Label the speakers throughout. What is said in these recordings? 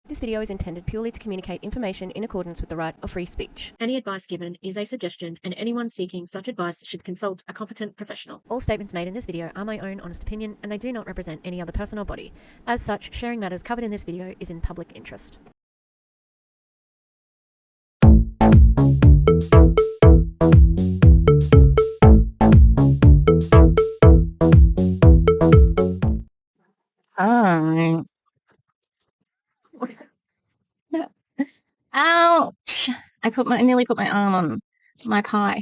Speaker 1: This video is intended purely to communicate information in accordance with the right of free speech.
Speaker 2: Any advice given is a suggestion, and anyone seeking such advice should consult a competent professional.
Speaker 1: All statements made in this video are my own honest opinion, and they do not represent any other person or body. As such, sharing matters covered in this video is in public interest.
Speaker 3: Oh. No. Ouch! I nearly put my arm on my pie.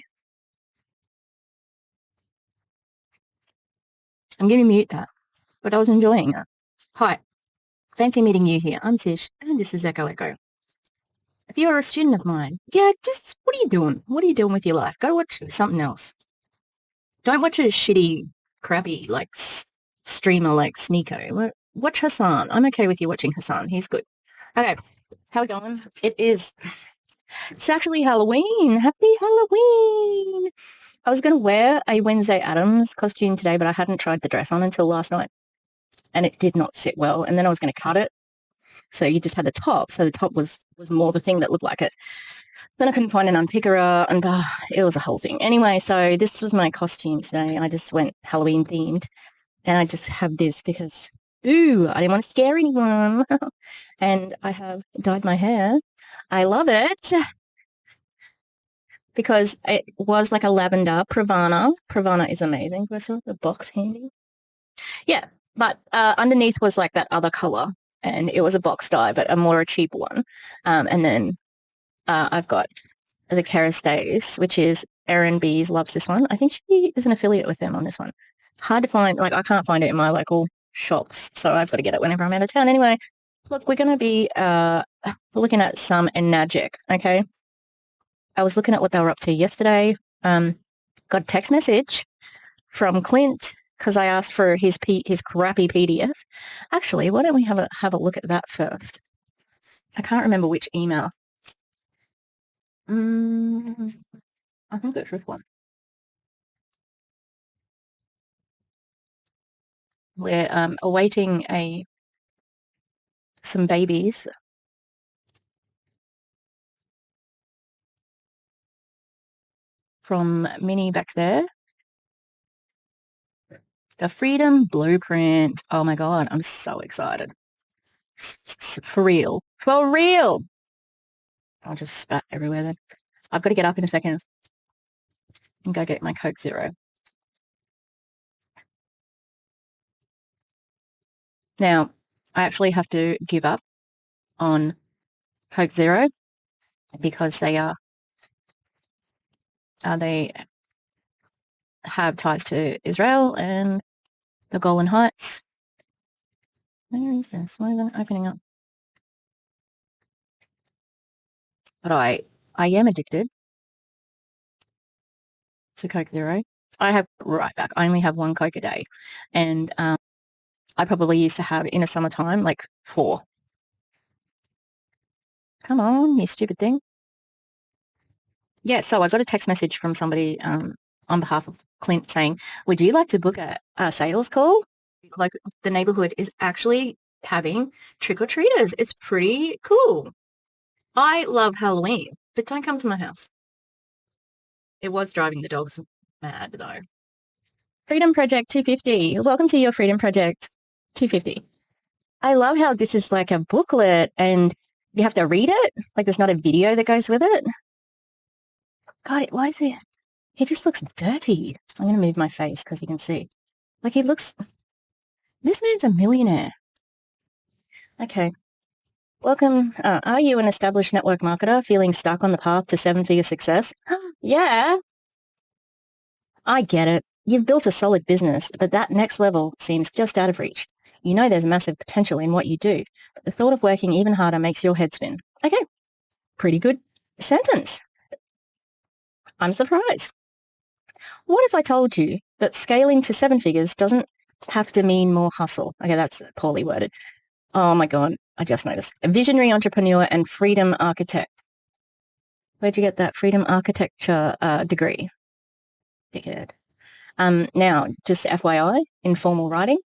Speaker 3: I'm going to mute that, but I was enjoying it. Hi, fancy meeting you here. I'm Tish, and this is Echo Echo. If you're a student of mine, just what are you doing? What are you doing with your life? Go watch something else. Don't watch a shitty, crappy, streamer like Sneeko. Watch Hassan. I'm okay with you watching Hassan. He's good. Okay, how we going? It's actually Halloween. Happy Halloween! I was going to wear a Wednesday Addams costume today, but I hadn't tried the dress on until last night, and it did not sit well, and then I was going to cut it. So you just had the top, so the top was more the thing that looked like it. Then I couldn't find an unpicker, and it was a whole thing. Anyway, so this was my costume today. I just went Halloween themed, and I just have this because, I didn't want to scare anyone. And I have dyed my hair. I love it because it was like a lavender Pravana. Pravana is amazing. Do I still have the box handy? Yeah, but underneath was like that other color, and it was a box dye, but a cheap one. And then I've got the Kerastase, which is Erin Bees loves this one. I think she is an affiliate with them on this one. Hard to find. I can't find it in my local shops, so I've got to get it whenever I'm out of town. Anyway, look, we're going to be looking at some Enagic, okay? I was looking at what they were up to yesterday. Got a text message from Clint because I asked for his crappy PDF. Actually, why don't we have a look at that first? I can't remember which email. I think it's this one. We're awaiting some babies from Minnie back there. The Freedom Blueprint. Oh my God, I'm so excited. For real. For real. I'll just spat everywhere then. I've got to get up in a second and go get my Coke Zero. Now, I actually have to give up on Coke Zero because they have ties to Israel and the Golan Heights. Where is this? Why isn't it opening up? But I am addicted to Coke Zero. I have right back. I only have one Coke a day, and I probably used to have in the summertime 4. Come on, you stupid thing. Yeah, so I got a text message from somebody on behalf of Clint saying, would you like to book a sales call? Like, the neighborhood is actually having trick-or-treaters. It's pretty cool. I love Halloween, but don't come to my house. It was driving the dogs mad, though. Freedom Project 250. Welcome to your Freedom Project 250. I love how this is like a booklet and you have to read it. Like, there's not a video that goes with it. God, why is it? He just looks dirty. I'm going to move my face because you can see. Like, this man's a millionaire. Okay. Welcome. Are you an established network marketer feeling stuck on the path to 7-figure success? Yeah. I get it. You've built a solid business, but that next level seems just out of reach. You know there's massive potential in what you do, but the thought of working even harder makes your head spin. Okay. Pretty good sentence. I'm surprised. What if I told you that scaling to 7 figures doesn't have to mean more hustle? Okay, that's poorly worded. Oh my God, I just noticed. A visionary entrepreneur and freedom architect. Where'd you get that freedom architecture degree? Dickhead. Now, just FYI, informal writing,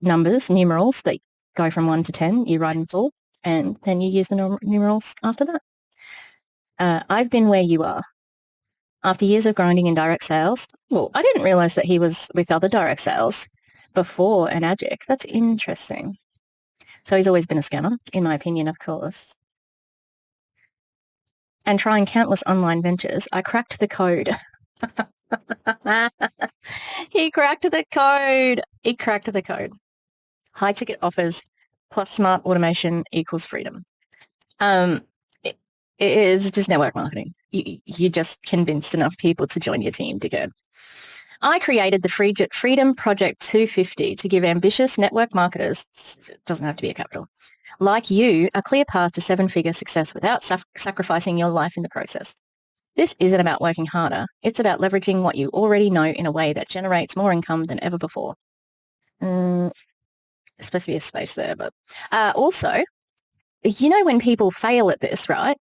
Speaker 3: numbers, numerals that go from 1 to 10, you write in full, and then you use the numerals after that. I've been where you are. After years of grinding in direct sales, well, I didn't realize that he was with other direct sales before Enagic. That's interesting. So he's always been a scammer, in my opinion, of course. And trying countless online ventures, I cracked the code. He cracked the code. He cracked the code. High ticket offers plus smart automation equals freedom. It is just network marketing. You just convinced enough people to join your team to go. I created the Freedom Project 250 to give ambitious network marketers, it doesn't have to be a capital, like you, a clear path to 7-figure success without sacrificing your life in the process. This isn't about working harder. It's about leveraging what you already know in a way that generates more income than ever before. It's supposed to be a space there, but also, you know, when people fail at this, right,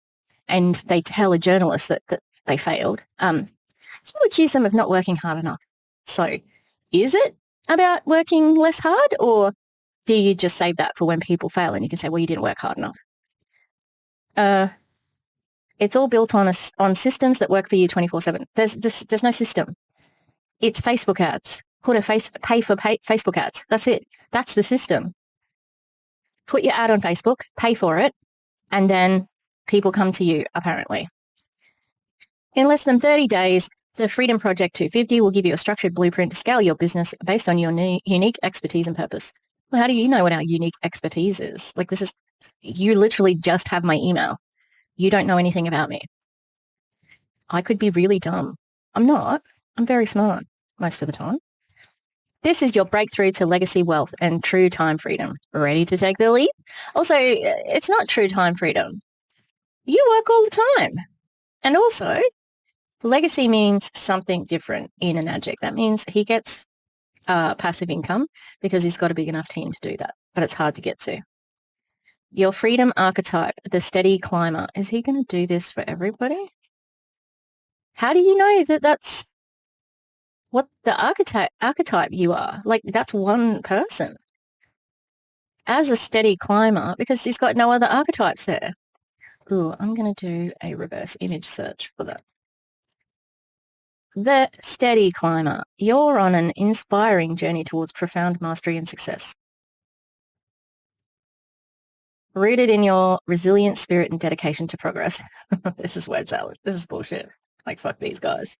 Speaker 3: and they tell a journalist that they failed, you accuse them of not working hard enough. So is it about working less hard, or do you just save that for when people fail and you can say, well, you didn't work hard enough? It's all built on systems that work for you 24/7. There's no system. It's Facebook ads. Pay for Facebook ads. That's it. That's the system. Put your ad on Facebook, pay for it, and then people come to you, apparently. In less than 30 days, the Freedom Project 250 will give you a structured blueprint to scale your business based on your unique expertise and purpose. Well, how do you know what our unique expertise is? Like, you literally just have my email. You don't know anything about me. I could be really dumb. I'm not. I'm very smart most of the time. This is your breakthrough to legacy wealth and true time freedom. Ready to take the leap? Also, it's not true time freedom. You work all the time. And also, legacy means something different in Enagic. That means he gets passive income because he's got a big enough team to do that, but it's hard to get to. Your freedom archetype, the steady climber. Is he going to do this for everybody? How do you know that that's what the archetype you are? Like, that's one person. As a steady climber, because he's got no other archetypes there. Ooh, I'm going to do a reverse image search for that. The steady climber. You're on an inspiring journey towards profound mastery and success. Rooted in your resilient spirit and dedication to progress. This is word salad. This is bullshit. Like, fuck these guys.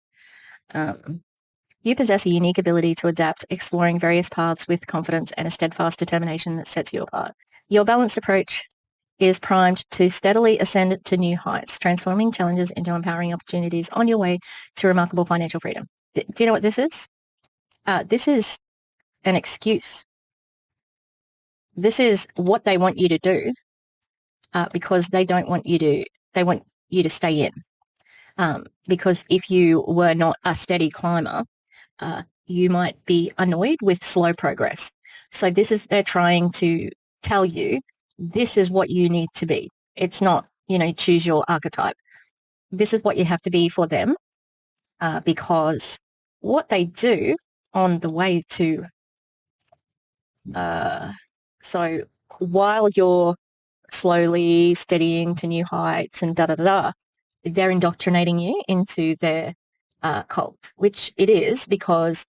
Speaker 3: You possess a unique ability to adapt, exploring various paths with confidence and a steadfast determination that sets you apart. Your balanced approach is primed to steadily ascend to new heights, transforming challenges into empowering opportunities on your way to remarkable financial freedom. Do you know what this is? This is an excuse. This is what they want you to do because they want you to stay in. Because if you were not a steady climber, you might be annoyed with slow progress. So they're trying to tell you, this is what you need to be. It's not, choose your archetype. This is what you have to be for them, because what they do on the way to, so while you're slowly steadying to new heights and they're indoctrinating you into their cult, which it is because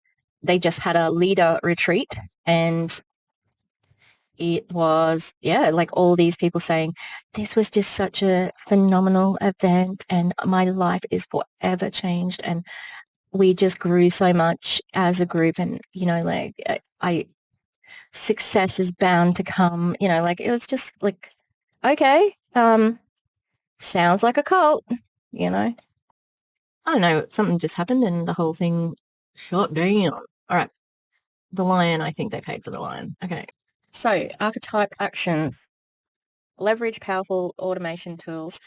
Speaker 3: they just had a leader retreat and it was, like all these people saying, this was just such a phenomenal event and my life is forever changed and we just grew so much as a group and, success is bound to come, it was just like, okay, sounds like a cult, I don't know, something just happened and the whole thing shut down. All right, the lion, I think they paid for the lion. Okay, so archetype actions. Leverage powerful automation tools.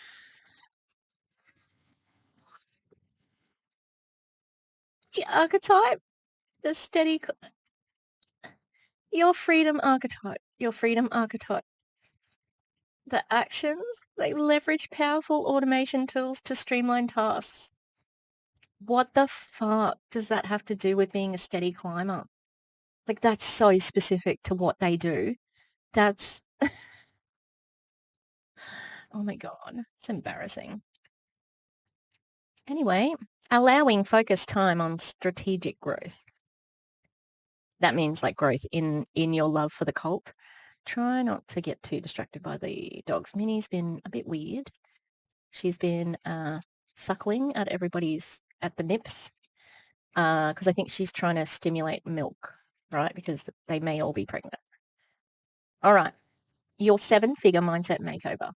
Speaker 3: The archetype, the steady, your freedom archetype. The actions, they leverage powerful automation tools to streamline tasks. What the fuck does that have to do with being a steady climber? Like, that's so specific to what they do That's oh my God, it's embarrassing. Anyway, allowing focused time on strategic growth. That means like growth in your love for the cult. Try not to get too distracted by the dogs. Minnie's been a bit weird. She's been suckling at the nips because I think she's trying to stimulate milk, right? Because they may all be pregnant. All right. Your 7-figure mindset makeover.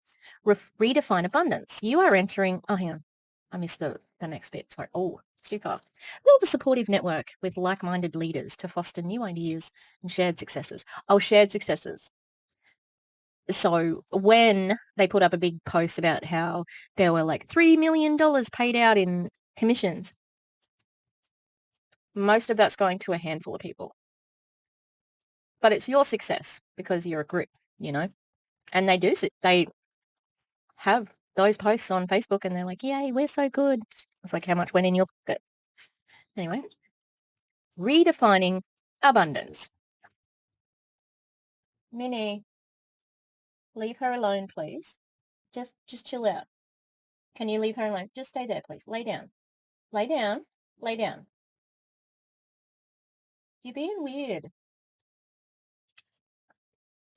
Speaker 3: Redefine abundance. You are entering... Oh, hang on. I missed the next bit. Sorry. Oh, it's too far. Build a supportive network with like-minded leaders to foster new ideas and shared successes. Oh, shared successes. So when they put up a big post about how there were like $3 million paid out in commissions, most of that's going to a handful of people. But it's your success because you're a group, you know? And they have those posts on Facebook and they're like, yay, we're so good. It's like, how much went in your pocket? Anyway, redefining abundance. Minnie, leave her alone, please. Just chill out. Can you leave her alone? Just stay there, please. Lay down. Lay down. Lay down. You're being weird.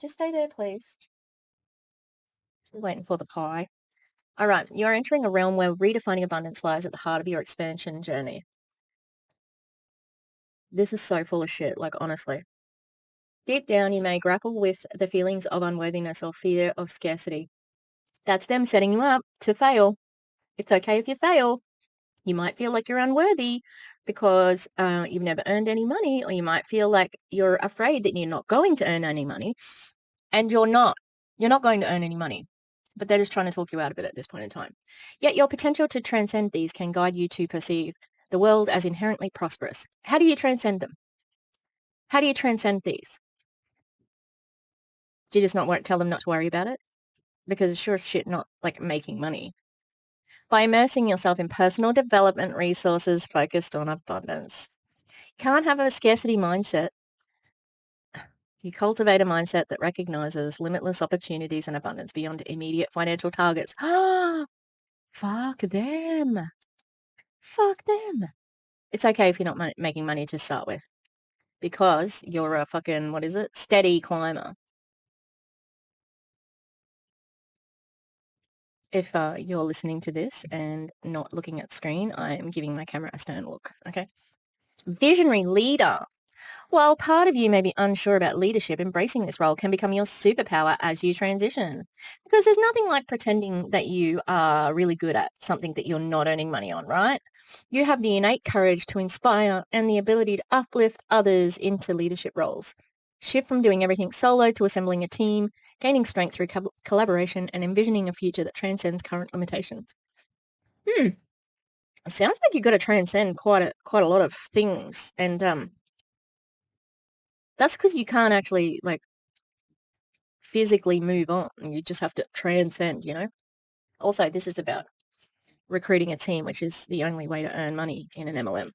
Speaker 3: Just stay there, please. Still waiting for the pie. All right, you're entering a realm where redefining abundance lies at the heart of your expansion journey. This is so full of shit, like honestly. Deep down, you may grapple with the feelings of unworthiness or fear of scarcity. That's them setting you up to fail. It's okay if you fail. You might feel like you're unworthy because you've never earned any money, or you might feel like you're afraid that you're not going to earn any money, and you're not. You're not going to earn any money, but they're just trying to talk you out of it at this point in time. Yet your potential to transcend these can guide you to perceive the world as inherently prosperous. How do you transcend them? How do you transcend these? Do you just not tell them not to worry about it? Because it's sure as shit not like making money. By immersing yourself in personal development resources focused on abundance. You can't have a scarcity mindset. You cultivate a mindset that recognizes limitless opportunities and abundance beyond immediate financial targets. Ah, fuck them. Fuck them. It's okay if you're not making money to start with because you're a fucking, steady climber. If you're listening to this and not looking at screen, I am giving my camera a stern look, okay? Visionary leader. While part of you may be unsure about leadership, embracing this role can become your superpower as you transition. Because there's nothing like pretending that you are really good at something that you're not earning money on, right? You have the innate courage to inspire and the ability to uplift others into leadership roles. Shift from doing everything solo to assembling a team, gaining strength through collaboration, and envisioning a future that transcends current limitations. It sounds like you've got to transcend quite a lot of things, and that's because you can't actually like physically move on. You just have to transcend, you know? Also, this is about recruiting a team, which is the only way to earn money in an MLM.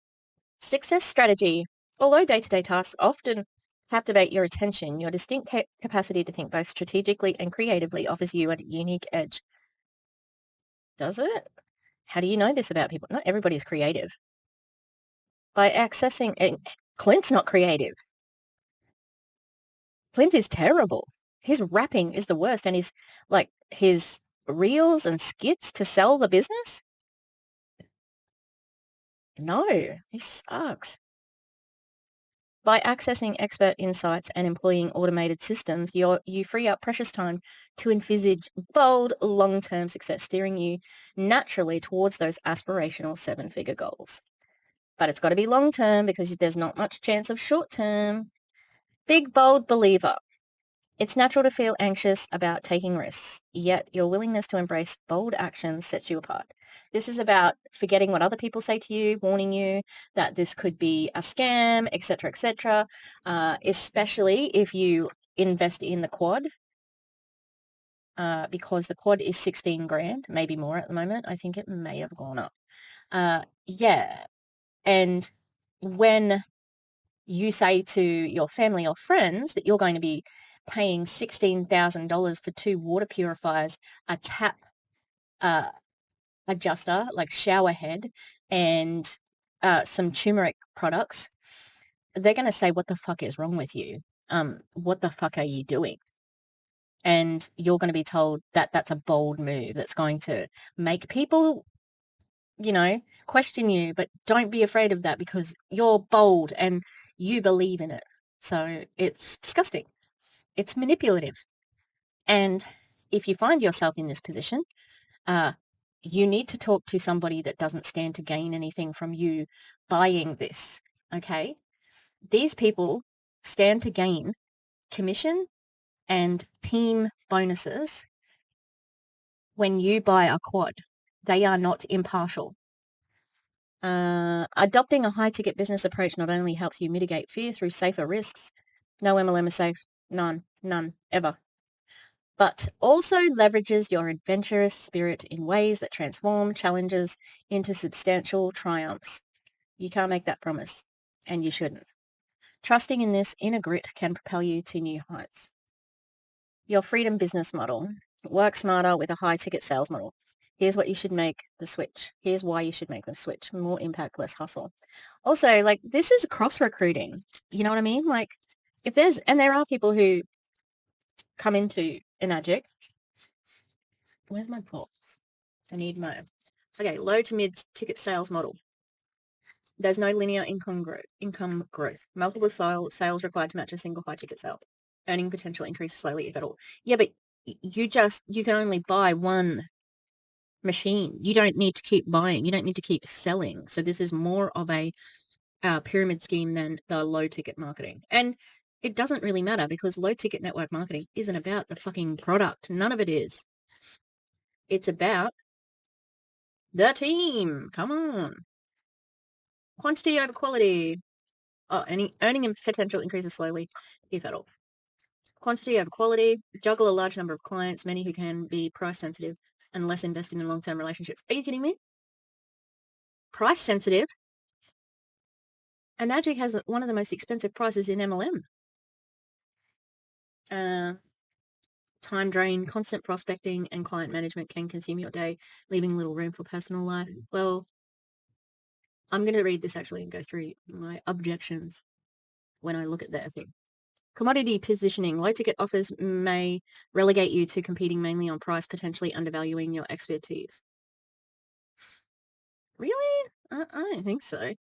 Speaker 3: Success strategy. Although day-to-day tasks often captivate your attention, your distinct capacity to think both strategically and creatively offers you a unique edge. Does it? How do you know this about people? Not everybody's creative. By accessing... Clint's not creative. Clint is terrible. His rapping is the worst, and his reels and skits to sell the business? No, he sucks. By accessing expert insights and employing automated systems, you free up precious time to envisage bold, long-term success, steering you naturally towards those aspirational 7-figure goals. But it's got to be long-term because there's not much chance of short-term. Big, bold believer. It's natural to feel anxious about taking risks, yet your willingness to embrace bold actions sets you apart. This is about forgetting what other people say to you, warning you that this could be a scam, etc., especially if you invest in the quad, because the quad is 16 grand, maybe more at the moment. I think it may have gone up. Yeah. And when you say to your family or friends that you're going to be paying $16,000 for 2 water purifiers, a tap adjuster, like shower head, and some turmeric products, they're going to say, what the fuck is wrong with you? What the fuck are you doing? And you're going to be told that that's a bold move that's going to make people, question you, but don't be afraid of that because you're bold and you believe in it. So it's disgusting. It's manipulative. And if you find yourself in this position, you need to talk to somebody that doesn't stand to gain anything from you buying this, okay? These people stand to gain commission and team bonuses when you buy a quad. They are not impartial. Adopting a high-ticket business approach not only helps you mitigate fear through safer risks, no MLM is safe, none, ever, but also leverages your adventurous spirit in ways that transform challenges into substantial triumphs. You can't make that promise, and you shouldn't. Trusting in this inner grit can propel you to new heights. Your freedom business model. Work smarter with a high-ticket sales model. Here's what you should make the switch. Here's why you should make the switch. More impact, less hustle. Also, this is cross-recruiting. You know what I mean? There are people who come into Enagic. Where's my box? I need my... Okay, low to mid ticket sales model. There's no linear income growth. Multiple sales required to match a single high-ticket sale. Earning potential increases slowly, if at all. Yeah, but you can only buy one machine. You don't need to keep buying. You don't need to keep selling. So this is more of a pyramid scheme than the low-ticket marketing. And it doesn't really matter because low-ticket network marketing isn't about the fucking product. None of it is. It's about the team. Come on. Quantity over quality. Earning and potential increases slowly, if at all. Quantity over quality. Juggle a large number of clients, many who can be price sensitive and less invested in long-term relationships. Are you kidding me? Price sensitive? Enagic has one of the most expensive prices in MLM. Time drain, constant prospecting, and client management can consume your day, leaving little room for personal life. Well, I'm going to read this actually and go through my objections when I look at their thing. Commodity positioning. Low-ticket offers may relegate you to competing mainly on price, potentially undervaluing your expertise. Really? I don't think so.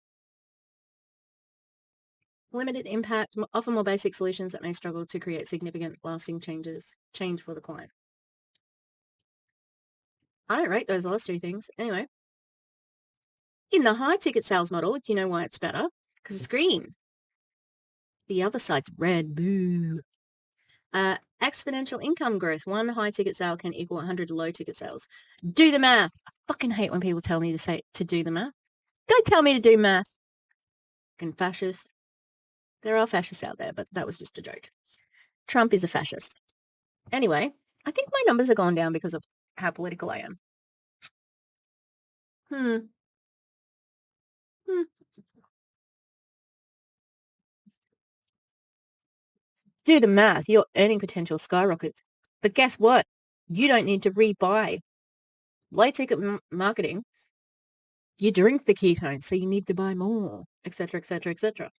Speaker 3: Limited impact. Offer more basic solutions that may struggle to create significant, lasting change for the client. I don't rate those last two things. Anyway. In the high-ticket sales model, do you know why it's better? Because it's green. The other side's red. Boo. Exponential income growth. One high-ticket sale can equal 100 low-ticket sales. Do the math. I fucking hate when people tell me to do the math. Don't tell me to do math. Fucking fascist. There are fascists out there, but that was just a joke. Trump is a fascist. Anyway, I think my numbers are gone down because of how political I am. Do the math. Your earning potential skyrockets. But guess what? You don't need to rebuy. Low-ticket marketing, you drink the ketones, so you need to buy more, etc., etc., etc.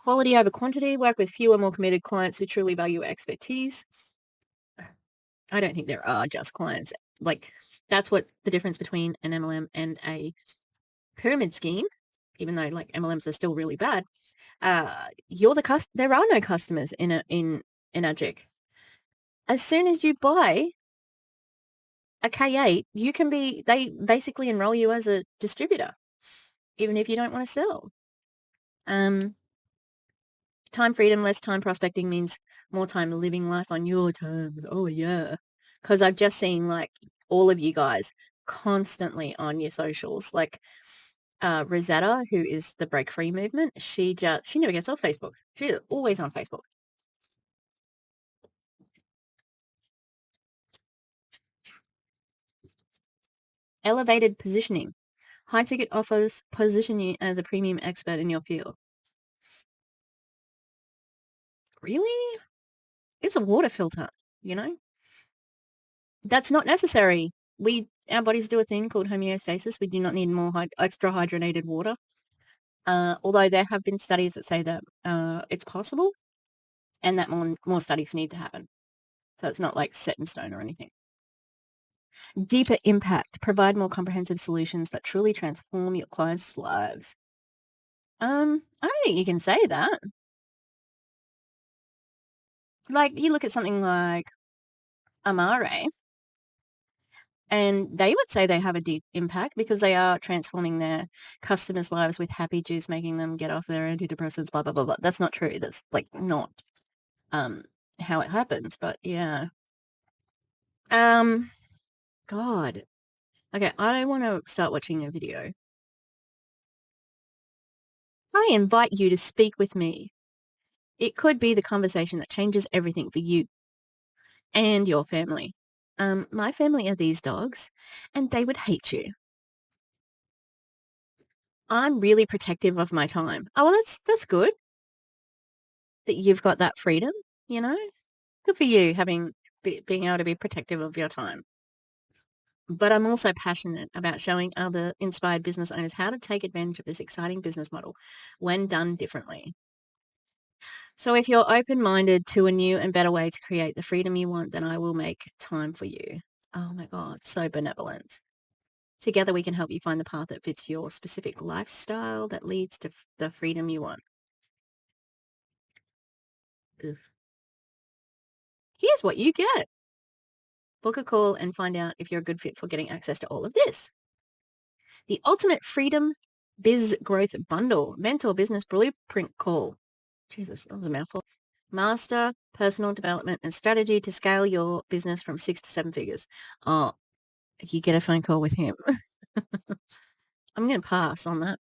Speaker 3: Quality over quantity. Work with fewer, more committed clients who truly value expertise. I don't think there are just clients. That's what the difference between an MLM and a pyramid scheme, even though MLMs are still really bad. You're the there are no customers in Enagic. As soon as you buy a K8, they basically enroll you as a distributor, even if you don't want to sell. Time freedom, less time prospecting means more time living life on your terms. Oh, yeah. Because I've just seen, all of you guys constantly on your socials. Rosetta, who is the Break Free movement, she never gets off Facebook. She's always on Facebook. Elevated positioning. High-ticket offers position you as a premium expert in your field. really? It's a water filter, you know? That's not necessary. Our bodies do a thing called homeostasis. We do not need more extra hydrogenated water. Although there have been studies that say that it's possible and that more studies need to happen. So it's not like set in stone or anything. Deeper impact. Provide more comprehensive solutions that truly transform your clients' lives. I don't think you can say that. Like, you look at something like Amare, and they would say they have a deep impact because they are transforming their customers' lives with happy juice, making them get off their antidepressants, blah, blah, blah, blah. That's not true. That's, like, not how it happens, but yeah. God. Okay, I want to start watching a video. I invite you to speak with me. It could be the conversation that changes everything for you and your family. My family are these dogs, and they would hate you. I'm really protective of my time. Oh, well, that's good that you've got that freedom, you know? Good for you being able to be protective of your time. But I'm also passionate about showing other inspired business owners how to take advantage of this exciting business model when done differently. So if you're open-minded to a new and better way to create the freedom you want, then I will make time for you. Oh my God, so benevolent. Together we can help you find the path that fits your specific lifestyle that leads to the freedom you want. Ugh. Here's what you get. Book a call and find out if you're a good fit for getting access to all of this. The Ultimate Freedom Biz Growth Bundle. Mentor Business Blueprint Call. Jesus, that was a mouthful. Master personal development and strategy to scale your business from 6 to 7 figures. Oh, you get a phone call with him. I'm going to pass on that.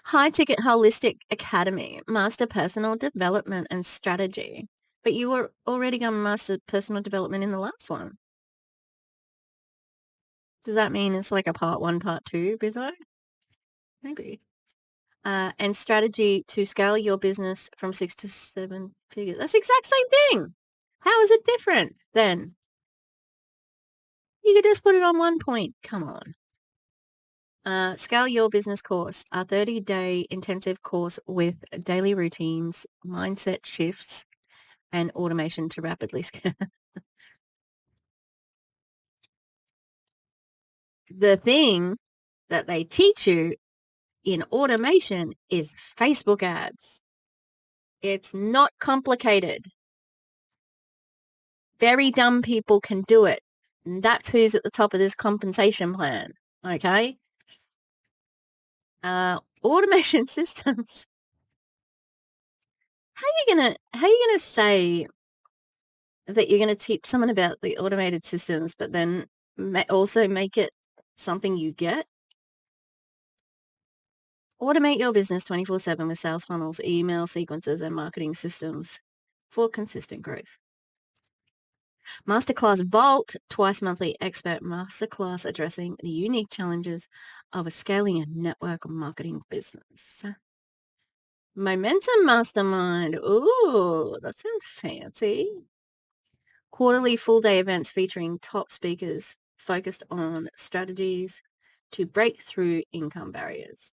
Speaker 3: High Ticket Holistic Academy. Master personal development and strategy. But you were already going to master personal development in the last one. Does that mean it's like a part 1, part 2, Bizzo? Maybe. And strategy to scale your business from 6 to 7 figures. That's the exact same thing. How is it different then? You could just put it on one point. Come on. Scale Your Business course, a 30-day intensive course with daily routines, mindset shifts, and automation to rapidly scale. The thing that they teach you in automation is Facebook ads. It's not complicated. Very dumb people can do it. And that's who's at the top of this compensation plan. Okay? Automation systems. How are you gonna say that you're gonna teach someone about the automated systems, but then also make it something you get? Automate your business 24/7 with sales funnels, email sequences, and marketing systems for consistent growth. Masterclass Vault, twice monthly expert masterclass addressing the unique challenges of scaling a network marketing business. Momentum Mastermind. Ooh, that sounds fancy. Quarterly full-day events featuring top speakers focused on strategies to break through income barriers.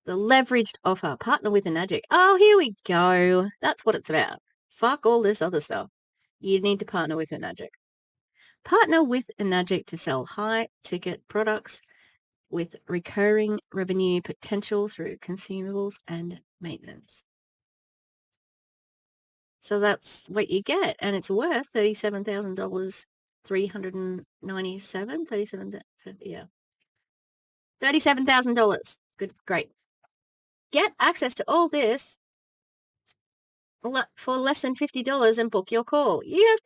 Speaker 3: The leveraged offer. Partner with Enagic. Oh, here we go. That's what it's about. Fuck all this other stuff. You need to partner with Enagic. Partner with Enagic to sell high-ticket products with recurring revenue potential through consumables and maintenance. So that's what you get, and it's worth $37,000, $37,000. Good, great. Get access to all this for less than $50 and book your call. You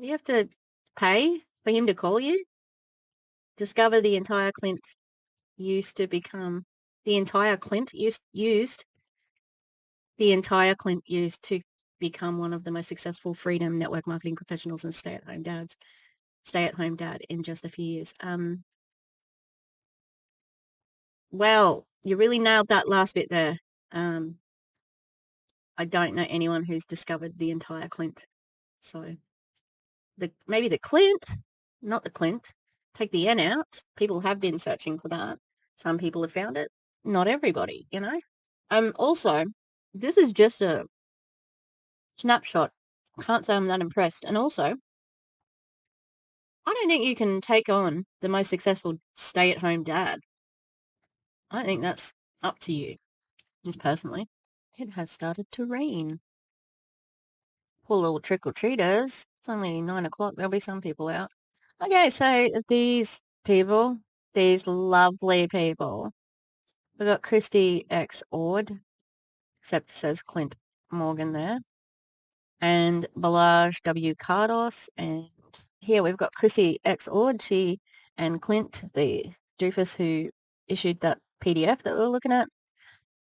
Speaker 3: have to pay for him to call you. Discover the entire Clint used to become the entire Clint used to become one of the most successful freedom network marketing professionals and stay-at-home dad in just a few years. Well, you really nailed that last bit there. I don't know anyone who's discovered the entire Clint. So maybe the Clint, not the Clint. Take the N out. People have been searching for that. Some people have found it. Not everybody, you know. Also, this is just a snapshot. Can't say I'm that impressed. And also, I don't think you can take on the most successful stay-at-home dad. I think that's up to you, just personally. It has started to rain. Poor little trick-or-treaters. It's only 9 o'clock. There'll be some people out. Okay, so these people, these lovely people. We've got Christy X. Ord, except it says Clint Morgan there. And Balaj W. Cardos. And here we've got Chrissy X. Ord, she and Clint, the doofus who issued that PDF that we were looking at.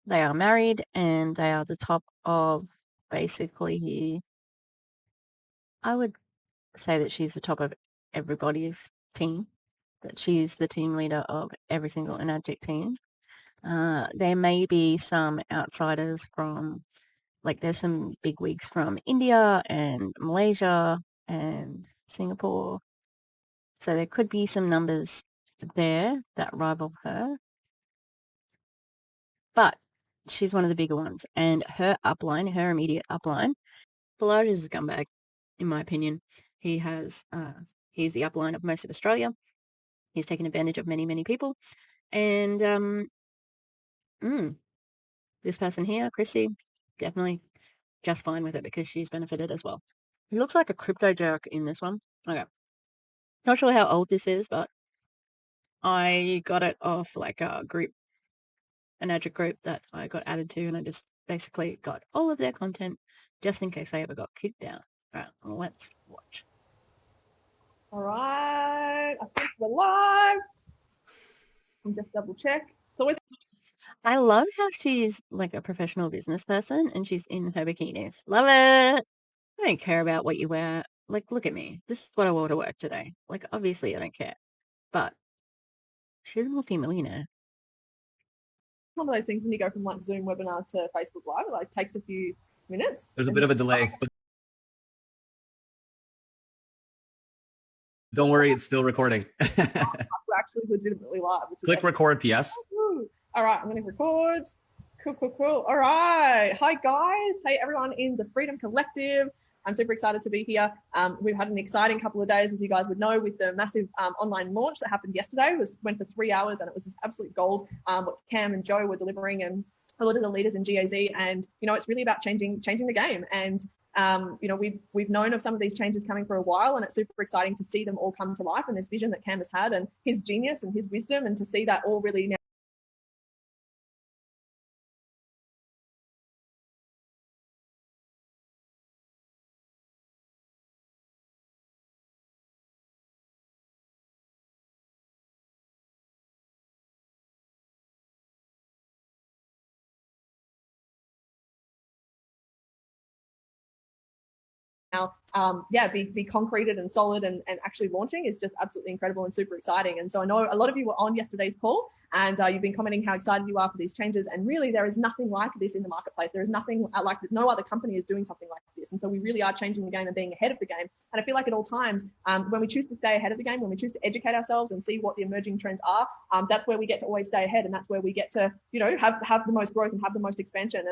Speaker 3: They are married and they are the top of basically, I would say that she's the top of everybody's team, that she's the team leader of every single Enagic team. There may be some outsiders from, like there's some big wigs from India and Malaysia and Singapore. So there could be some numbers there that rival her. But she's one of the bigger ones. And her upline, her immediate upline, Balaj is a scumbag, in my opinion. He's the upline of most of Australia. He's taken advantage of many, many people. And this person here, Chrissy, definitely just fine with it because she's benefited as well. He looks like a crypto jerk in this one. Okay. Not sure how old this is, but I got it off like a group, an Enagic group that I got added to, and I just basically got all of their content just in case I ever got kicked out. All right, well, let's watch.
Speaker 4: All right, I think we're live. And just double check. It's always
Speaker 3: I love how she's like a professional business person and she's in her bikinis. Love it. I don't care about what you wear. Like, look at me. This is what I wore to work today. Like, obviously I don't care. But she's a multi-millionaire.
Speaker 4: one of those things when you go from like Zoom webinar to Facebook Live, it like takes a few minutes.
Speaker 5: There's a bit of a delay, but don't worry, it's still recording.
Speaker 4: We're actually legitimately live.
Speaker 5: Click record PS.
Speaker 4: All right, I'm going to record. Cool. All right. Hi, guys. Hey, everyone in the Freedom Collective. I'm super excited to be here. We've had an exciting couple of days, as you guys would know, with the massive online launch that happened yesterday. Went for 3 hours, and it was just absolute gold. What Cam and Joe were delivering, and a lot of the leaders in GAZ. And it's really about changing the game. And we've known of some of these changes coming for a while, and it's super exciting to see them all come to life. And this vision that Cam has had, and his genius and his wisdom, and to see that all really now. Be concreted and solid and actually launching is just absolutely incredible and super exciting. And so I know a lot of you were on yesterday's call, and you've been commenting how excited you are for these changes. And really, there is nothing like this in the marketplace. There is nothing like that. No other company is doing something like this. And so we really are changing the game and being ahead of the game. And I feel like at all times, when we choose to stay ahead of the game, when we choose to educate ourselves and see what the emerging trends are, that's where we get to always stay ahead. And that's where we get to, have the most growth and have the most expansion.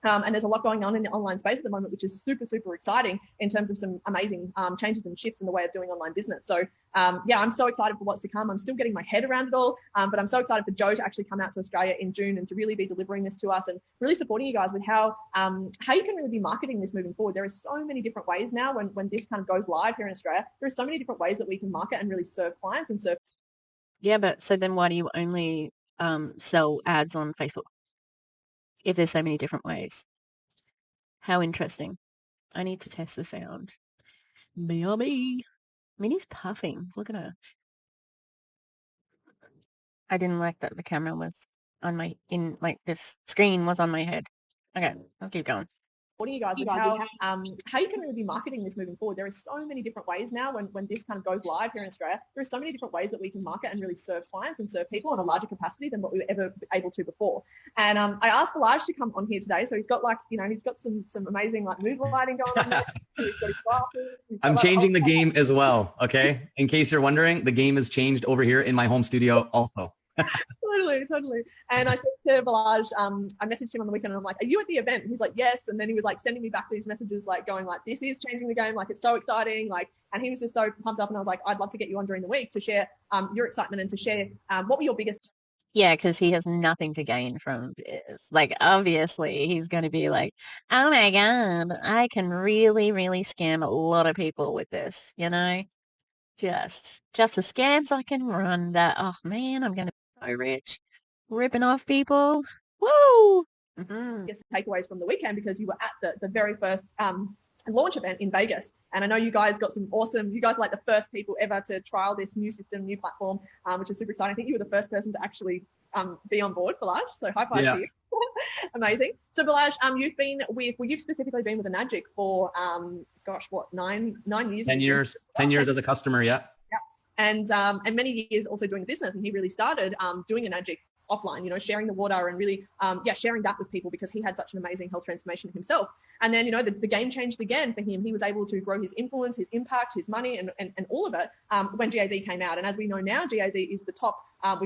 Speaker 4: And there's a lot going on in the online space at the moment, which is super, super exciting in terms of some amazing changes and shifts in the way of doing online business. So, I'm so excited for what's to come. I'm still getting my head around it all, but I'm so excited for Joe to actually come out to Australia in June and to really be delivering this to us and really supporting you guys with how you can really be marketing this moving forward. There are so many different ways now when this kind of goes live here in Australia. There are so many different ways that we can market and really serve clients and serve.
Speaker 3: Yeah, but so then why do you only sell ads on Facebook if there's so many different ways? How interesting. I need to test the sound. BRB. Minnie's puffing. Look at her. I didn't like that the camera was on this screen was on my head. Okay, let's keep going.
Speaker 4: supporting you guys with how you can really be marketing this moving forward. There are so many different ways now when this kind of goes live here in Australia. There are so many different ways that we can market and really serve clients and serve people on a larger capacity than what we were ever able to before. And I asked Balazs to come on here today. So he's got he's got some amazing mood lighting going on there. He's got his glasses.
Speaker 5: I'm changing the game as well. Okay. In case you're wondering, the game has changed over here in my home studio also.
Speaker 4: Totally. And I said to Balazs, I messaged him on the weekend and I'm like, are you at the event? And he's like, yes. And then he was sending me back these messages going this is changing the game. It's so exciting. And he was just so pumped up. And I was like, I'd love to get you on during the week to share your excitement and to share what were your biggest.
Speaker 3: Yeah, because he has nothing to gain from this. Obviously, he's going to be like, oh my God, I can really, really scam a lot of people with this, Just the scams I can run that, oh man, I'm going to be so rich. Ripping off people. Woo! Mm-hmm.
Speaker 4: Takeaways from the weekend because you were at the very first launch event in Vegas. And I know you guys got some you guys are the first people ever to trial this new system, new platform, which is super exciting. I think you were the first person to actually be on board, Balazs. So high five to you. Amazing. So Balazs, you've specifically been with Enagic for, 9 years?
Speaker 5: 10 years. 10 years as a customer, yeah.
Speaker 4: And many years also doing the business. And he really started doing Enagic offline, sharing the water and really, sharing that with people because he had such an amazing health transformation himself. And then, the game changed again for him. He was able to grow his influence, his impact, his money, and all of it when GAZ came out. And as we know now, GAZ is the top.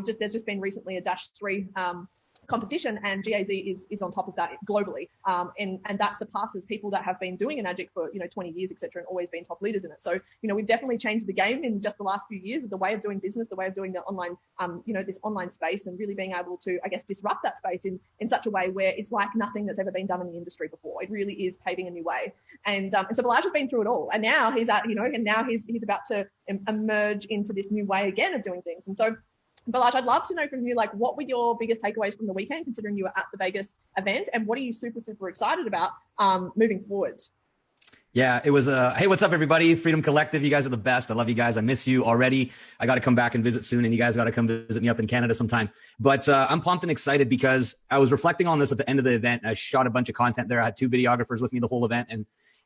Speaker 4: There's just been recently a -3 competition, and GAZ is on top of that globally, and that surpasses people that have been doing Enagic for 20 years, etc., and always been top leaders in it. So we've definitely changed the game in just the last few years of the way of doing business, the way of doing the online, this online space, and really being able to, I guess, disrupt that space in such a way where it's like nothing that's ever been done in the industry before. It really is paving a new way, and so Balazs has been through it all, and now he's he's about to emerge into this new way again of doing things, and so. Balazs, I'd love to know from you, what were your biggest takeaways from the weekend, considering you were at the Vegas event, and what are you super, super excited about moving forward?
Speaker 5: Yeah, it was hey, what's up, everybody? Freedom Collective, you guys are the best. I love you guys. I miss you already. I got to come back and visit soon, and you guys got to come visit me up in Canada sometime. But I'm pumped and excited because I was reflecting on this at the end of the event. I shot a bunch of content there. I had 2 videographers with me the whole event,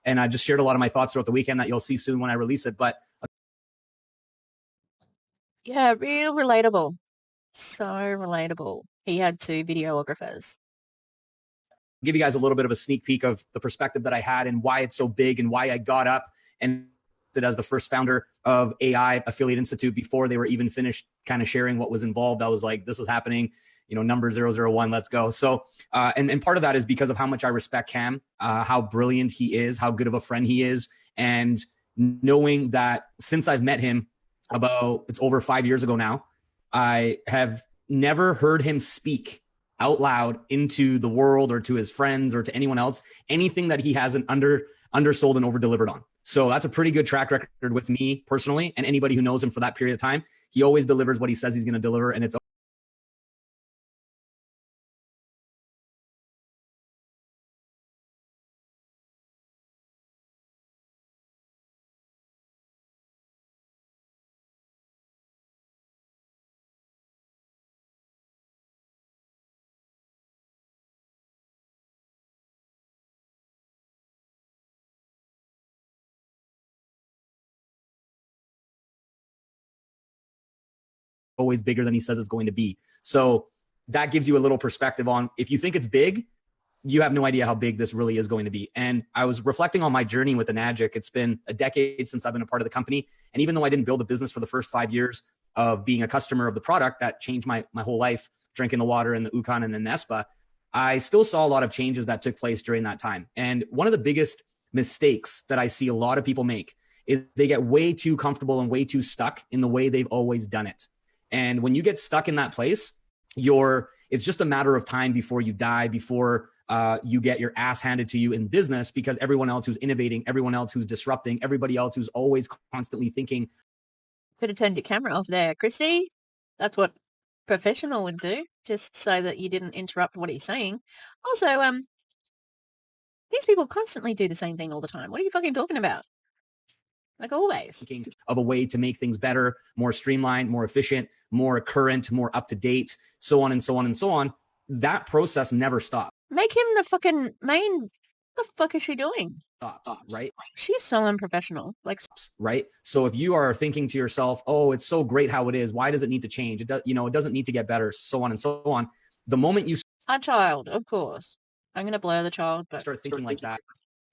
Speaker 5: and I just shared a lot of my thoughts throughout the weekend that you'll see soon when I release it. But
Speaker 3: yeah, real relatable. So relatable. He had 2 videographers.
Speaker 5: Give you guys a little bit of a sneak peek of the perspective that I had and why it's so big and why I got up and as the first founder of AI Affiliate Institute before they were even finished kind of sharing what was involved. I was like, this is happening, number 001, let's go. So, and part of that is because of how much I respect Cam, how brilliant he is, how good of a friend he is. And knowing that since I've met him it's over 5 years ago now, I have never heard him speak out loud into the world or to his friends or to anyone else, anything that he hasn't undersold and over-delivered on. So that's a pretty good track record with me personally, and anybody who knows him for that period of time. He always delivers what he says he's going to deliver, and it's always bigger than he says it's going to be. So that gives you a little perspective on, if you think it's big, you have no idea how big this really is going to be. And I was reflecting on my journey with Enagic. It's been a decade since I've been a part of the company. And even though I didn't build a business for the first 5 years of being a customer of the product that changed my whole life, drinking the water and the Ukon and the Nespa, I still saw a lot of changes that took place during that time. And one of the biggest mistakes that I see a lot of people make is they get way too comfortable and way too stuck in the way they've always done it. And when you get stuck in that place, it's just a matter of time before you die, before you get your ass handed to you in business, because everyone else who's innovating, everyone else who's disrupting, everybody else who's always constantly thinking.
Speaker 3: Could have turned your camera off there, Chrissy. That's what professional would do, just so that you didn't interrupt what he's saying. Also, these people constantly do the same thing all the time. What are you fucking talking about? Like always.
Speaker 5: Thinking of a way to make things better, more streamlined, more efficient, more current, more up to date, so on and so on and so on. That process never stops.
Speaker 3: Make him the fucking main the fuck is she doing?
Speaker 5: right?
Speaker 3: She's so unprofessional. Like,
Speaker 5: Right. So if you are thinking to yourself, oh, it's so great how it is, why does it need to change? It does, it doesn't need to get better, so on and so on. The moment you
Speaker 3: a child, of course. I'm going to blur the child, but
Speaker 5: start thinking like that,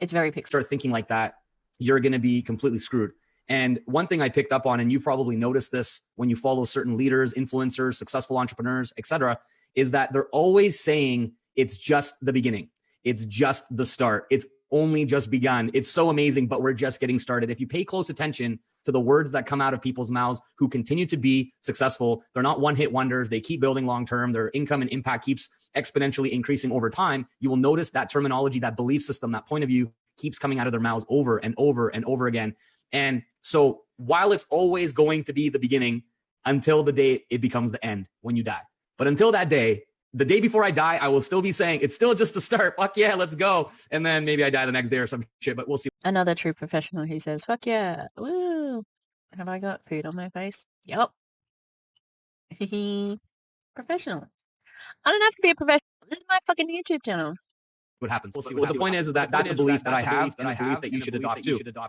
Speaker 3: it's very pixel.
Speaker 5: you're going to be completely screwed. And one thing I picked up on, and you probably noticed this when you follow certain leaders, influencers, successful entrepreneurs, etc., is that they're always saying it's just the beginning. It's just the start. It's only just begun. It's so amazing, but we're just getting started. If you pay close attention to the words that come out of people's mouths who continue to be successful, they're not one-hit wonders. They keep building long-term. Their income and impact keeps exponentially increasing over time. You will notice that terminology, that belief system, that point of view keeps coming out of their mouths over and over and over again. And so while it's always going to be the beginning until the day it becomes the end when you die. But until that day, the day before I die, I will still be saying it's still just the start. Fuck yeah, let's go. And then maybe I die the next day or some shit, but we'll see.
Speaker 3: Another true professional who says, fuck yeah, woo. Have I got food on my face? Yup. Professional. I don't have to be a professional. This is my fucking YouTube channel.
Speaker 5: What happens. We'll see. What the point is that that's a belief that I have, and a belief that you should adopt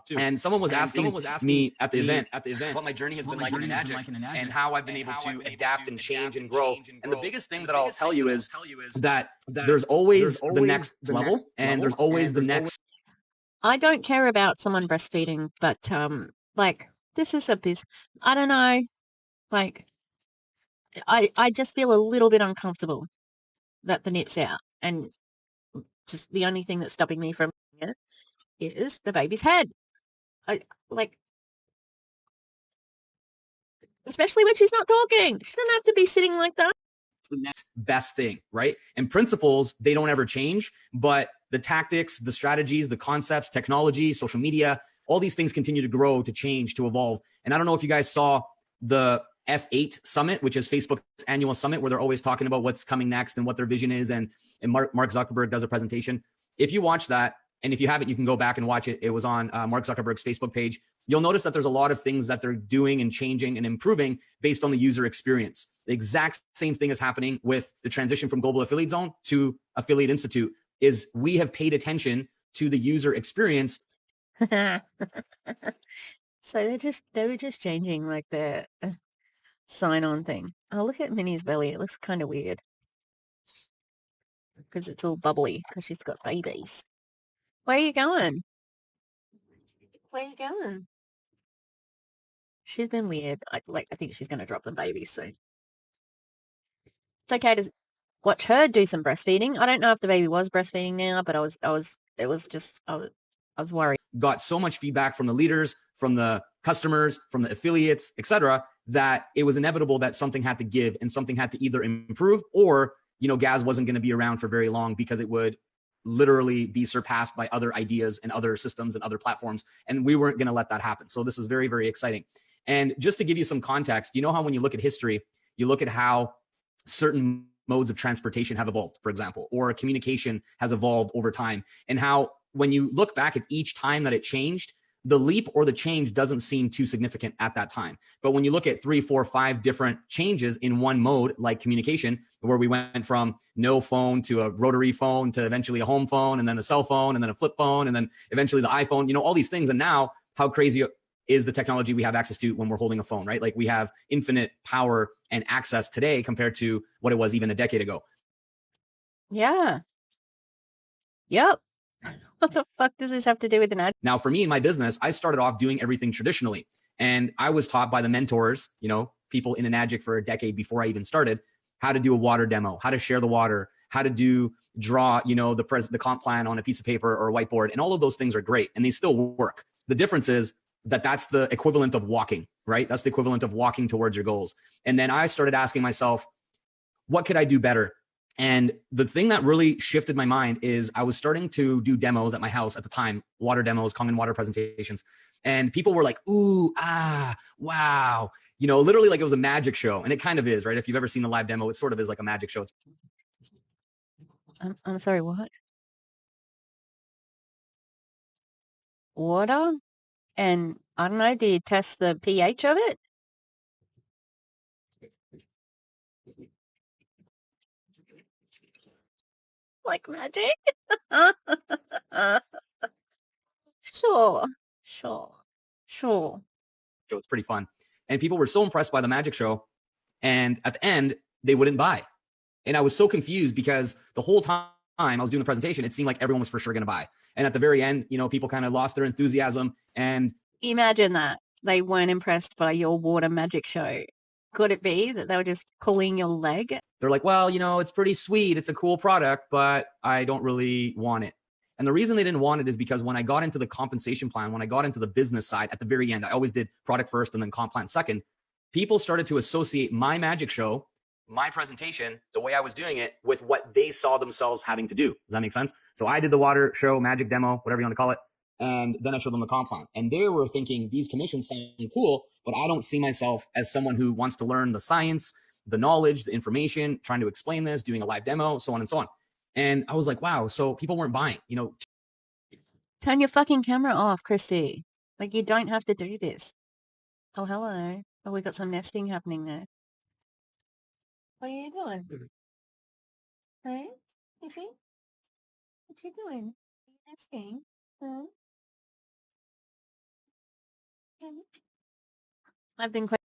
Speaker 5: too. And someone was asking me at the event what my journey has been like in Enagic and how I've been able to adapt and change and grow. And the biggest thing that I'll tell you is that there's always the next level, and there's always the next.
Speaker 3: I don't care about someone breastfeeding, but like this is a business. I don't know. Like I just feel a little bit uncomfortable that the nip's out, and just the only thing that's stopping me from it is the baby's head. I like, especially when she's not talking. She doesn't have to be sitting like that.
Speaker 5: The next best thing, right? And principles, they don't ever change, but the tactics, the strategies, the concepts, technology, social media, all these things continue to grow, to change, to evolve. And I don't know if you guys saw the F8 summit, which is Facebook's annual summit, where they're always talking about what's coming next and what their vision is. And Mark Zuckerberg does a presentation. If you watch that, and if you haven't, you can go back and watch it. It was on Mark Zuckerberg's Facebook page. You'll notice that there's a lot of things that they're doing and changing and improving based on the user experience. The exact same thing is happening with the transition from Global Affiliate Zone to Affiliate Institute. Is we have paid attention to the user experience.
Speaker 3: So they were just changing like the sign-on thing. Oh, look at Minnie's belly. It looks kind of weird because it's all bubbly because she's got babies. Where are you going? Where are you going? She's been weird. I think she's going to drop the baby soon. It's okay to watch her do some breastfeeding. I don't know if the baby was breastfeeding now, but I was worried.
Speaker 5: Got so much feedback from the leaders, from the customers, from the affiliates, etc., that it was inevitable that something had to give and something had to either improve or, Gaz wasn't going to be around for very long because it would literally be surpassed by other ideas and other systems and other platforms. And we weren't going to let that happen. So this is very, very exciting. And just to give you some context, you know how when you look at history, you look at how certain modes of transportation have evolved, for example, or communication has evolved over time, and how when you look back at each time that it changed, the leap or the change doesn't seem too significant at that time. But when you look at 3, 4, 5 different changes in one mode, like communication, where we went from no phone to a rotary phone to eventually a home phone and then a cell phone and then a flip phone and then eventually the iPhone, all these things. And now how crazy is the technology we have access to when we're holding a phone, right? Like we have infinite power and access today compared to what it was even a decade ago.
Speaker 3: Yeah. Yep. What the fuck does this have to do with an ad?
Speaker 5: Now, for me in my business, I started off doing everything traditionally. And I was taught by the mentors, people in Enagic for a decade before I even started, how to do a water demo, how to share the water, how to draw, the comp plan on a piece of paper or a whiteboard. And all of those things are great and they still work. The difference is that that's the equivalent of walking, right? That's the equivalent of walking towards your goals. And then I started asking myself, what could I do better? And the thing that really shifted my mind is I was starting to do demos at my house at the time, water demos, Kangen water presentations. And people were like, ooh, wow. Literally like it was a magic show. And it kind of is, right? If you've ever seen the live demo, it sort of is like a magic show.
Speaker 3: I'm sorry, what? Water? And I don't know, do you test the pH of it? Like magic? Sure, sure, sure.
Speaker 5: Show. It's pretty fun. And people were so impressed by the magic show. And at the end, they wouldn't buy. And I was so confused because the whole time I was doing the presentation, it seemed like everyone was for sure going to buy. And at the very end, people kind of lost their enthusiasm. And
Speaker 3: Imagine that. They weren't impressed by your water magic show. Could it be that they were just pulling your leg?
Speaker 5: they're like, well, it's pretty sweet. It's a cool product, but I don't really want it. And the reason they didn't want it is because when I got into the compensation plan, when I got into the business side at the very end, I always did product first and then comp plan second. People started to associate my magic show, my presentation, the way I was doing it with what they saw themselves having to do. Does that make sense? So I did the water show, magic demo, whatever you want to call it. And then I showed them the comp plan. And they were thinking these commissions sound cool, but I don't see myself as someone who wants to learn the science, the knowledge, the information, trying to explain this, doing a live demo, so on and so on. And I was like, wow, so people weren't buying,
Speaker 3: Turn your fucking camera off, Christy. Like, you don't have to do this. Oh, hello. Oh, we got some nesting happening there. What are you doing? Hey, Fifi? What you doing? Are you nesting? Hmm? I've been quite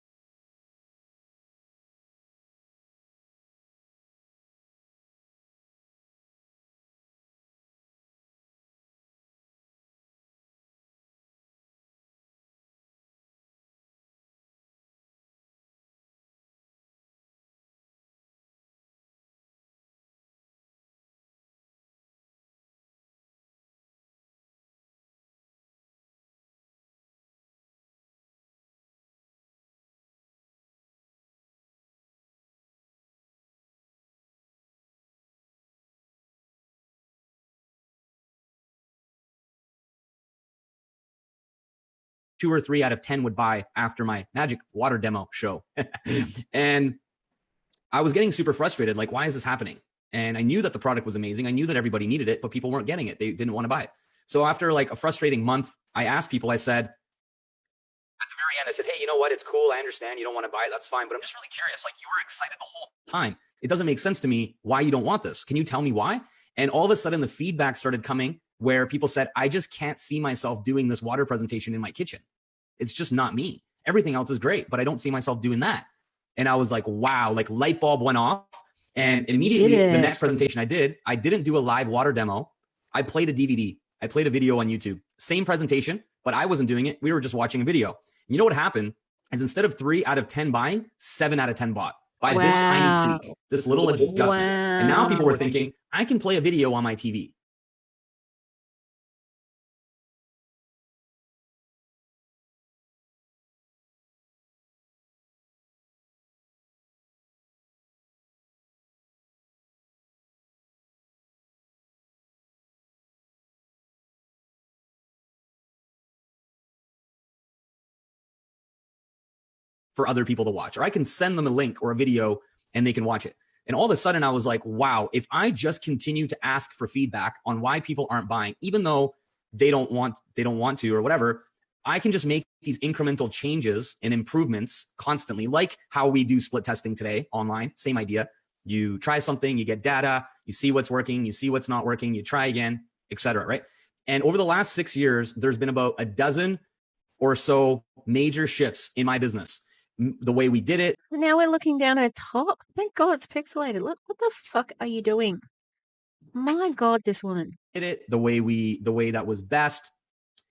Speaker 5: 2 or 3 out of 10 would buy after my magic water demo show. And I was getting super frustrated. Like, why is this happening? And I knew that the product was amazing. I knew that everybody needed it, but people weren't getting it. They didn't want to buy it. So after like a frustrating month, I asked people, I said, at the very end, I said, hey, you know what? It's cool. I understand you don't want to buy it. That's fine. But I'm just really curious. Like, you were excited the whole time. It doesn't make sense to me why you don't want this. Can you tell me why? And all of a sudden, the feedback started coming where people said, I just can't see myself doing this water presentation in my kitchen. It's just not me. Everything else is great, but I don't see myself doing that. And I was like, wow, like light bulb went off. And immediately the next presentation I didn't do a live water demo. I played a DVD. I played a video on YouTube. Same presentation, but I wasn't doing it. We were just watching a video. You know what happened is instead of 3 out of 10 buying, 7 out of 10 bought by this tiny tweak, this little adjustment. And now people were thinking, I can play a video on my TV. For other people to watch, or I can send them a link or a video and they can watch it. And all of a sudden I was like, wow, if I just continue to ask for feedback on why people aren't buying, even though they don't want to or whatever, I can just make these incremental changes and improvements constantly, like how we do split testing today online. Same idea. You try something, you get data, you see what's working, you see what's not working, you try again, etc. Right? And over the last 6 years, there's been about a dozen or so major shifts in my business. The way we did it.
Speaker 3: Now we're looking down her top. Thank God it's pixelated. Look, what the fuck are you doing? My God, this woman.
Speaker 5: Did it the way that was best.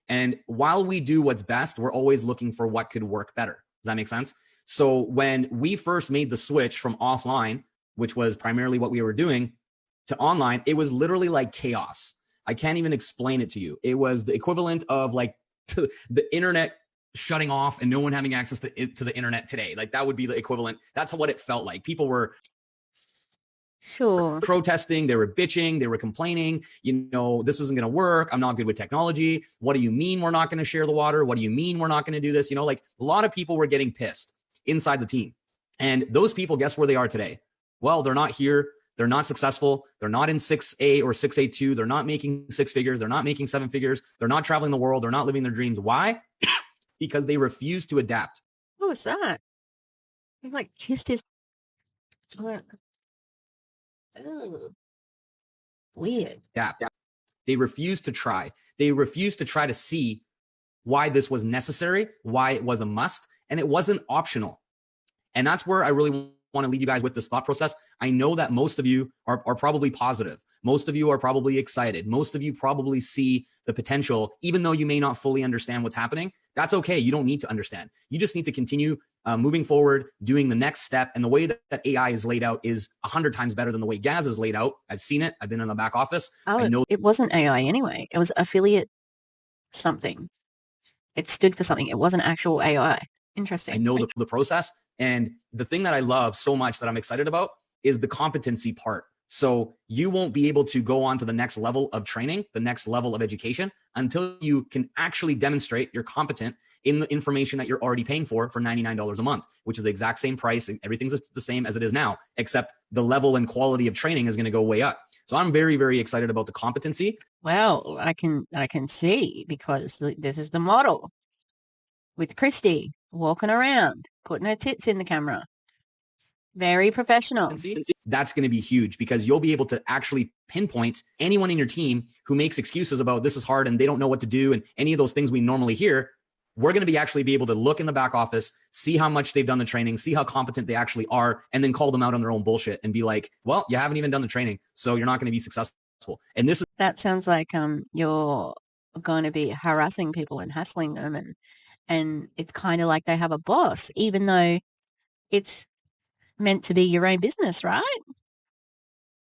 Speaker 5: And while we do what's best, we're always looking for what could work better. Does that make sense? So when we first made the switch from offline, which was primarily what we were doing, to online, it was literally like chaos. I can't even explain it to you. It was the equivalent of like the internet shutting off and no one having access to the internet today. Like that would be the equivalent. That's what it felt like. People were protesting, they were bitching, they were complaining, this isn't going to work. I'm not good with technology. What do you mean we're not going to share the water? What do you mean we're not going to do this? Like a lot of people were getting pissed inside the team. And those people, guess where they are today? Well, they're not here. They're not successful. They're not in 6A or 6A2. They're not making 6 figures. They're not making 7 figures. They're not traveling the world. They're not living their dreams. Why? Because they refuse to adapt.
Speaker 3: What was that? He like kissed his. Oh, weird.
Speaker 5: Yeah. They refused to try. They refused to try to see why this was necessary, why it was a must, and it wasn't optional. And that's where I really want to leave you guys with this thought process. I know that most of you are probably positive. Most of you are probably excited. Most of you probably see the potential, even though you may not fully understand what's happening. That's okay. You don't need to understand. You just need to continue moving forward, doing the next step. And the way that AI is laid out is 100 times better than the way Gaz is laid out. I've seen it. I've been in the back office. I know
Speaker 3: it wasn't AI anyway. It was affiliate something. It stood for something. It wasn't actual AI. Interesting.
Speaker 5: I know the process. And the thing that I love so much that I'm excited about is the competency part. So you won't be able to go on to the next level of training, the next level of education, until you can actually demonstrate you're competent in the information that you're already paying for $99 a month, which is the exact same price. And everything's the same as it is now, except the level and quality of training is going to go way up. So I'm very, very excited about the competency.
Speaker 3: Well, I can see, because this is the model with Christy walking around, putting her tits in the camera. Very professional.
Speaker 5: That's going to be huge, because you'll be able to actually pinpoint anyone in your team who makes excuses about this is hard and they don't know what to do and any of those things we normally hear. We're going to be able to look in the back office, see how much they've done the training, see how competent they actually are, and then call them out on their own bullshit and be like, well, you haven't even done the training, so you're not going to be successful. And
Speaker 3: that sounds like you're going to be harassing people and hassling them, and it's kind of like they have a boss, even though it's meant to be your own business, right?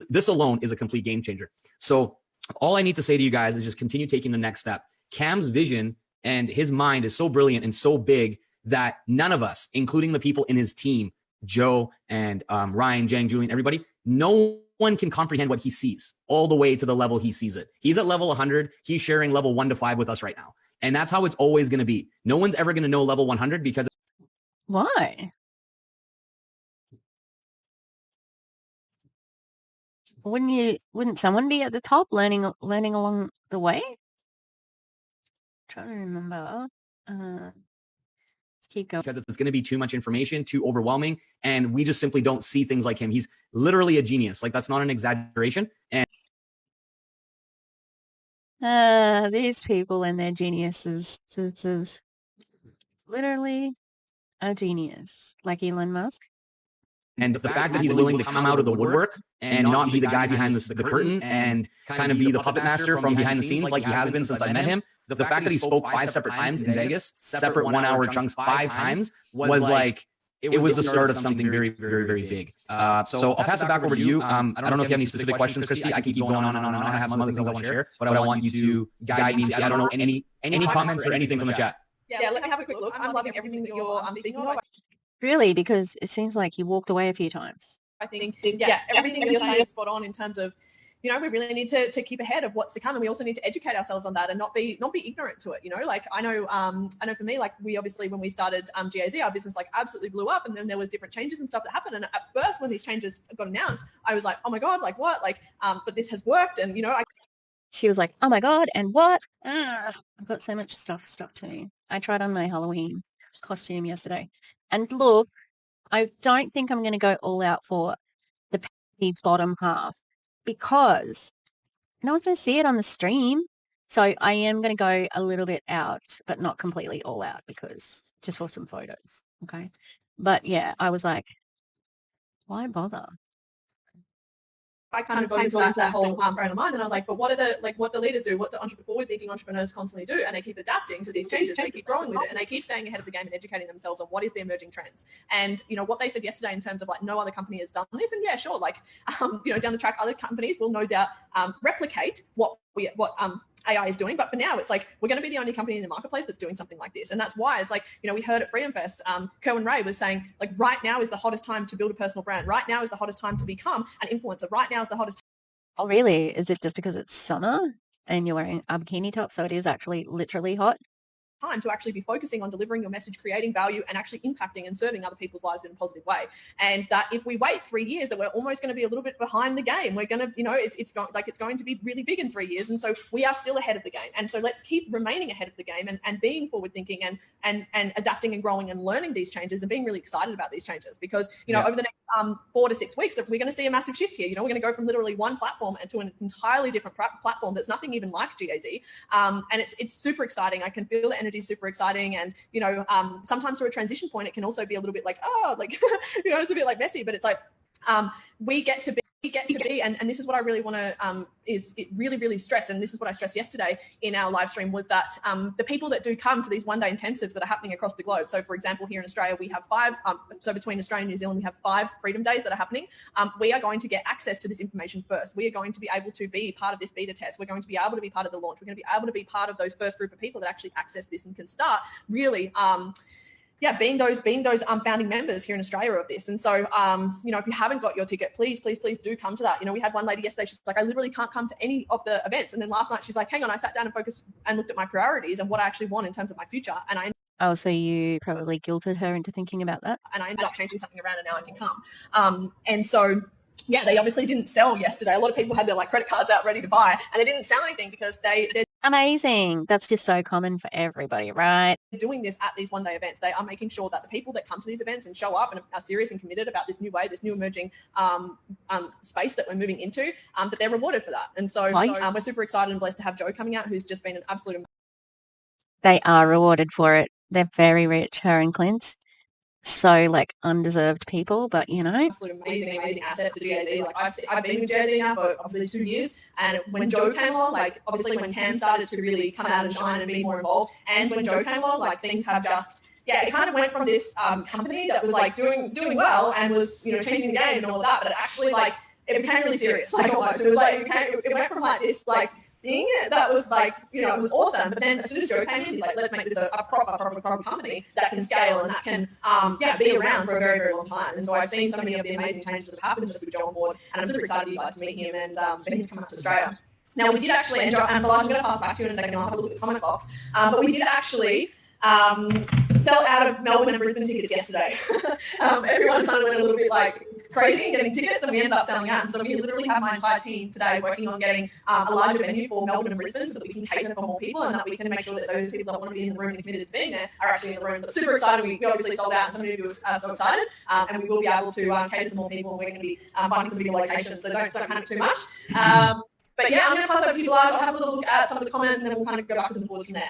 Speaker 5: This alone is a complete game changer. So all I need to say to you guys is just continue taking the next step. Cam's vision and his mind is so brilliant and so big that none of us, including the people in his team, Joe and Ryan, Jang, Julian, everybody, no one can comprehend what he sees all the way to the level he sees it. He's at level 100. He's sharing level 1 to 5 with us right now. And that's how it's always going to be. No one's ever going to know level 100 because...
Speaker 3: Why? Wouldn't someone be at the top learning along the way? Trying to remember. Let's keep going.
Speaker 5: Because it's going to be too much information, too overwhelming, and we just simply don't see things like him. He's literally a genius. Like, that's not an exaggeration. And
Speaker 3: these people and their geniuses. This is literally a genius, like Elon Musk.
Speaker 5: And the fact that he's willing to come out of the woodwork and not be the guy behind the curtain and kind of be the puppet master from behind the scenes like he has been since I met him. The fact that he spoke 5 separate times in Vegas, separate 1-hour chunks 5 times, was like, it was the start of something very, very, very big. So I'll pass it back over to you. I don't know if you have any specific questions, Christy. I can keep going on and on and on. I have some other things I want to share, but I want you to guide me and see. I don't know any comments or anything from the chat.
Speaker 4: Yeah, let me have a quick look. I'm loving everything that you're speaking of.
Speaker 3: Really? Because it seems like you walked away a few times.
Speaker 4: I think, yeah, everything that you're saying is spot on in terms of, we really need to keep ahead of what's to come, and we also need to educate ourselves on that and not be ignorant to it. Like I know for me, like we obviously, when we started GAZ, our business like absolutely blew up, and then there was different changes and stuff that happened. And at first, when these changes got announced, I was like, oh my god, like what? Like, but this has worked, and
Speaker 3: She was like, oh my god, and what? I've got so much stuff stuck to me. I tried on my Halloween costume yesterday, and look, I don't think I'm going to go all out for the bottom half, because no one's going to see it on the stream. So I am going to go a little bit out, but not completely all out, because just for some photos. Okay. But yeah, I was like, why bother?
Speaker 4: I kind of got into that whole frame of mind, and I was like, but what do leaders do? What do forward-thinking entrepreneurs constantly do? And they keep adapting to these changes. They keep growing with it, and they keep staying ahead of the game and educating themselves on what is the emerging trends. And what they said yesterday in terms of like no other company has done this. And yeah, sure, like down the track, other companies will no doubt replicate what AI is doing. But for now, it's like we're going to be the only company in the marketplace that's doing something like this. And that's why it's like, we heard at Freedom Fest, Kerwin Ray was saying, like, right now is the hottest time to build a personal brand. Right now is the hottest time to become an influencer. Right now is the hottest time.
Speaker 3: Oh, really? Is it just because it's summer and you're wearing a bikini top, so it is actually literally hot?
Speaker 4: time to actually be focusing on delivering your message, creating value, and actually impacting and serving other people's lives in a positive way. And that if we wait 3 years, that we're almost going to be a little bit behind the game. We're going to, it's going to be really big in 3 years. And so we are still ahead of the game. And so let's keep remaining ahead of the game and being forward thinking and adapting and growing and learning these changes and being really excited about these changes, because, over the next 4 to 6 weeks, that we're going to see a massive shift here. We're going to go from literally one platform to an entirely different platform that's nothing even like GAZ. And it's super exciting. I can feel the energy is super exciting. And, sometimes through a transition point, it can also be a little bit like, it's a bit like messy, but it's like, we get to be, and this is what I really want to really stress, and this is what I stressed yesterday in our live stream, was that the people that do come to these one-day intensives that are happening across the globe. So, for example, here in Australia, we have 5. So between Australia and New Zealand, we have 5 Freedom Days that are happening. We are going to get access to this information first. We are going to be able to be part of this beta test. We're going to be able to be part of the launch. We're going to be able to be part of those first group of people that actually access this and can start really being those founding members here in Australia of this. And so, if you haven't got your ticket, please do come to that. We had one lady yesterday, she's like, I literally can't come to any of the events. And then last night she's like, hang on, I sat down and focused and looked at my priorities and what I actually want in terms of my future. And
Speaker 3: Oh, so you probably guilted her into thinking about that?
Speaker 4: I ended up changing something around and now I can come. And so, they obviously didn't sell yesterday. A lot of people had their credit cards out ready to buy, and they didn't sell anything because they're
Speaker 3: Amazing. That's just so common for everybody, right?
Speaker 4: doing this at these one-day events. They are making sure that the people that come to these events and show up and are serious and committed about this new way, this new emerging space that we're moving into, that they're rewarded for that. And so we're super excited and blessed to have Jo coming out, who's just been an absolute.
Speaker 3: They are rewarded for it. They're very rich, her and Clint. So undeserved people, but
Speaker 4: absolute amazing asset to GAZ. I've been with GAZ now for obviously 2 years, and when Jo came along, obviously when Cam started to really come out and shine and be more involved, and when Jo came along, things have just it kind of went from this company that was doing well and was changing the game and all of that, but it actually it became really serious. Almost it was it went from this thing that was it was awesome, but then as soon as Jo came in, he's like, let's make this a proper company that can scale and that can be around for a very, very long time. And so I've seen so many of the amazing changes that have happened just with Jo on board, and I'm super excited for you guys to meet him and for him to come up to Australia. Now, we did actually, and Balaj, I'm going to pass back to you in a second, I'll have a look at the comment box, but we did actually sell out of Melbourne and Brisbane tickets yesterday. Everyone kind of went a little bit crazy getting tickets, and we ended up selling out. And so we literally have my entire team today working on getting a larger venue for Melbourne and Brisbane so that we can cater for more people and that we can make sure that those people that want to be in the room and committed to being there are actually in the room. So super excited. We obviously sold out, and so many of you are so excited, and we will be able to cater to more people, and we're going to be finding some bigger locations, so don't panic too much. But yeah, I'm going to pass over to you, Balaj. I'll have a little look at some of the comments, and then we'll kind of go backwards and forwards from there.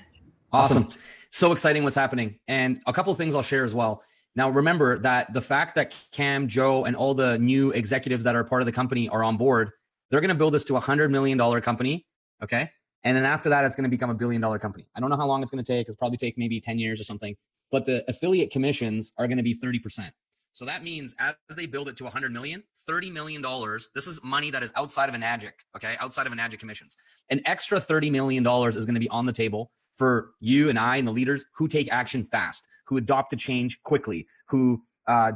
Speaker 5: Awesome. So exciting what's happening. And a couple of things I'll share as well. Now, remember that the fact that Cam, Jo, and all the new executives that are part of the company are on board, they're going to build this to $100 million company. Okay. And then after that, it's going to become $1 billion company. I don't know how long it's going to take. It's probably take maybe 10 years or something, but the affiliate commissions are going to be 30%. So that means as they build it to 100 million, $30 million, this is money that is outside of Enagic, okay? Outside of Enagic commissions. An extra $30 million is going to be on the table for you and I and the leaders who take action fast, who adopt the change quickly, who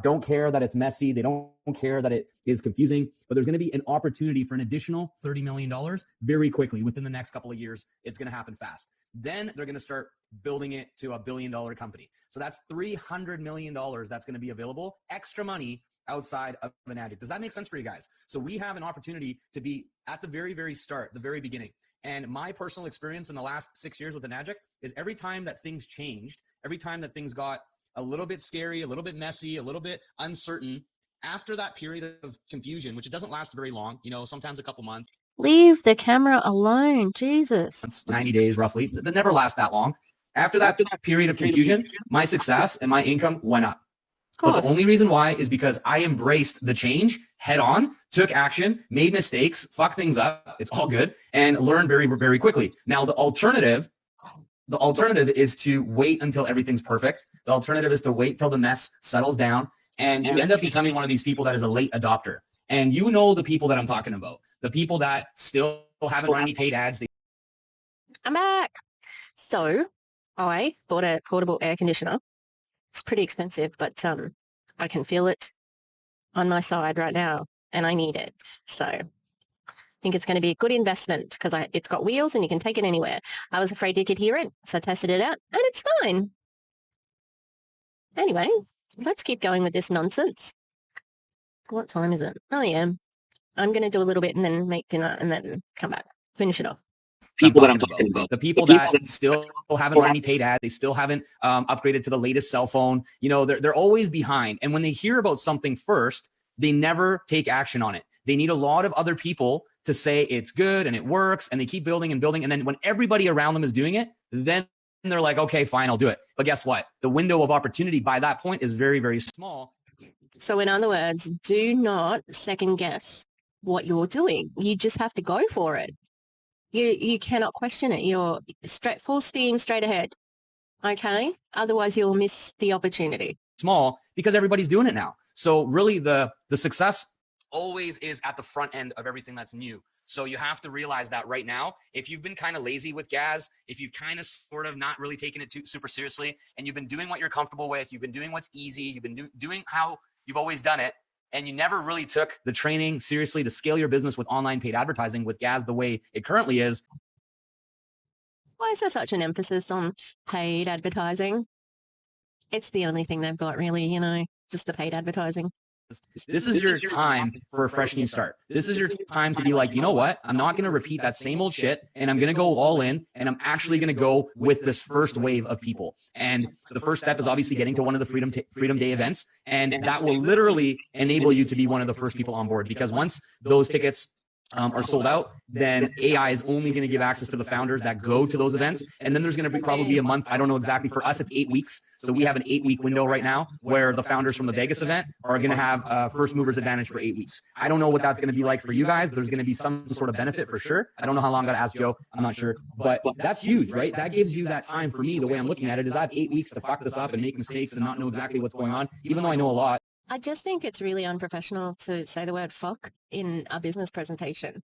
Speaker 5: don't care that it's messy. They don't care that it is confusing, but there's going to be an opportunity for an additional $30 million very quickly within the next couple of years. It's going to happen fast. Then they're going to start building it to $1 billion company. So that's $300 million that's going to be available, extra money outside of Enagic. Does that make sense for you guys? So we have an opportunity to be at the very, very start, the very beginning. And my personal experience in the last 6 years with Enagic is every time that things changed, every time that things got a little bit scary, a little bit messy, a little bit uncertain, after that period of confusion, which it doesn't last very long, sometimes a couple months.
Speaker 3: Leave the camera alone, Jesus.
Speaker 5: It's 90 days roughly. That never lasts that long. After that period of confusion, my success and my income went up. But the only reason why is because I embraced the change head on, took action, made mistakes, fucked things up. It's all good, and learned very, very quickly. Now, the alternative is to wait until everything's perfect. The alternative is to wait till the mess settles down, and you end up becoming one of these people that is a late adopter. And you know the people that I'm talking about, the people that still haven't run any paid ads.
Speaker 3: I'm back. So I bought a portable air conditioner. It's pretty expensive, but I can feel it on my side right now, and I need it. So, think it's going to be a good investment because it's got wheels and you can take it anywhere. I was afraid you could hear it, so I tested it out and it's fine. Anyway, let's keep going with this nonsense. What time is it? Oh, yeah. I'm going to do a little bit and then make dinner and then come back, finish it off.
Speaker 6: People that I'm talking about.
Speaker 5: The people that still haven't run any paid ads, they still haven't upgraded to the latest cell phone. You know, they're always behind. And when they hear about something first, they never take action on it. They need a lot of other people to say it's good and it works, and they keep building and building. And then when everybody around them is doing it, then they're like, okay, fine, I'll do it. But guess what? The window of opportunity by that point is very, very small.
Speaker 3: So in other words, do not second guess what you're doing. You just have to go for it. You cannot question it. You're full steam straight ahead. Okay? Otherwise you'll miss the opportunity.
Speaker 5: Small because everybody's doing it now. So really the success always is at the front end of everything that's new. So you have to realize that right now, if you've been kind of lazy with Gaz, if you've kind of sort of not really taken it too super seriously, and you've been doing what you're comfortable with, you've been doing what's easy, you've been doing how you've always done it, and you never really took the training seriously to scale your business with online paid advertising with Gaz the way it currently is.
Speaker 3: Why is there such an emphasis on paid advertising? It's the only thing they've got really, you know, just the paid advertising.
Speaker 5: This is your time for a fresh new start. This is your time to be like, you know what? I'm not going to repeat that same old shit, and I'm going to go all in, and I'm actually going to go with this first wave of people. And the first step is obviously getting to one of the Freedom Day events, and that will literally enable you to be one of the first people on board, because once those tickets are sold out, then AI is only going to give access to the founders that go to those events. And then there's going to be probably a month. I don't know exactly. For us, it's 8 weeks. So we have an 8-week window right now where the founders from the Vegas event are going to have first movers advantage for 8 weeks. I don't know what that's going to be like for you guys. There's going to be some sort of benefit for sure. I don't know how long I got to ask Joe. I'm not sure, but that's huge, right? That gives you that time. For me, the way I'm looking at it is I have 8 weeks to fuck this up and make mistakes and not know exactly what's going on, even though I know a lot.
Speaker 3: I just think it's really unprofessional to say the word fuck in a business presentation.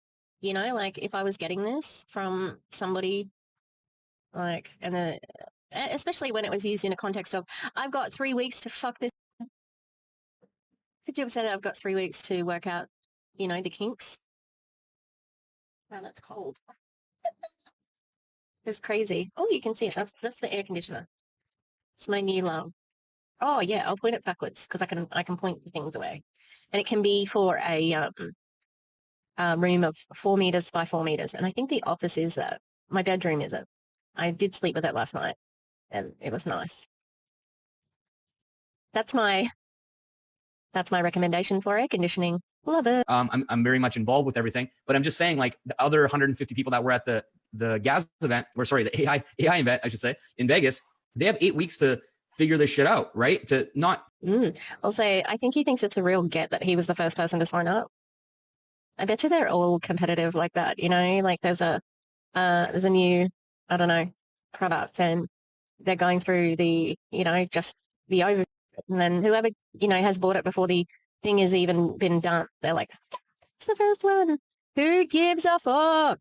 Speaker 3: You know, like if I was getting this from somebody, like, and especially when it was used in a context of, I've got 3 weeks to fuck this. Could you have said I've got 3 weeks to work out, you know, the kinks? Oh, that's cold. It's crazy. Oh, you can see it. That's the air conditioner. It's my new love. Oh yeah, I'll point it backwards because I can point the things away, and it can be for a room of 4 meters by 4 meters. And I think the office is it. My bedroom is it. I did sleep with it last night and it was nice. That's my recommendation for air conditioning. Love it.
Speaker 5: I'm very much involved with everything, but I'm just saying, like, the other 150 people that were at the Gaz event, or sorry, the AI event, I should say, in Vegas, they have 8 weeks to figure this shit out, right? To not.
Speaker 3: I'll say, I think he thinks it's a real get that he was the first person to sign up. I bet you they're all competitive like that, you know, like there's a new, I don't know, product and they're going through the, you know, just the over, and then whoever, you know, has bought it before the thing has even been done, they're like, it's the first one. Who gives a fuck?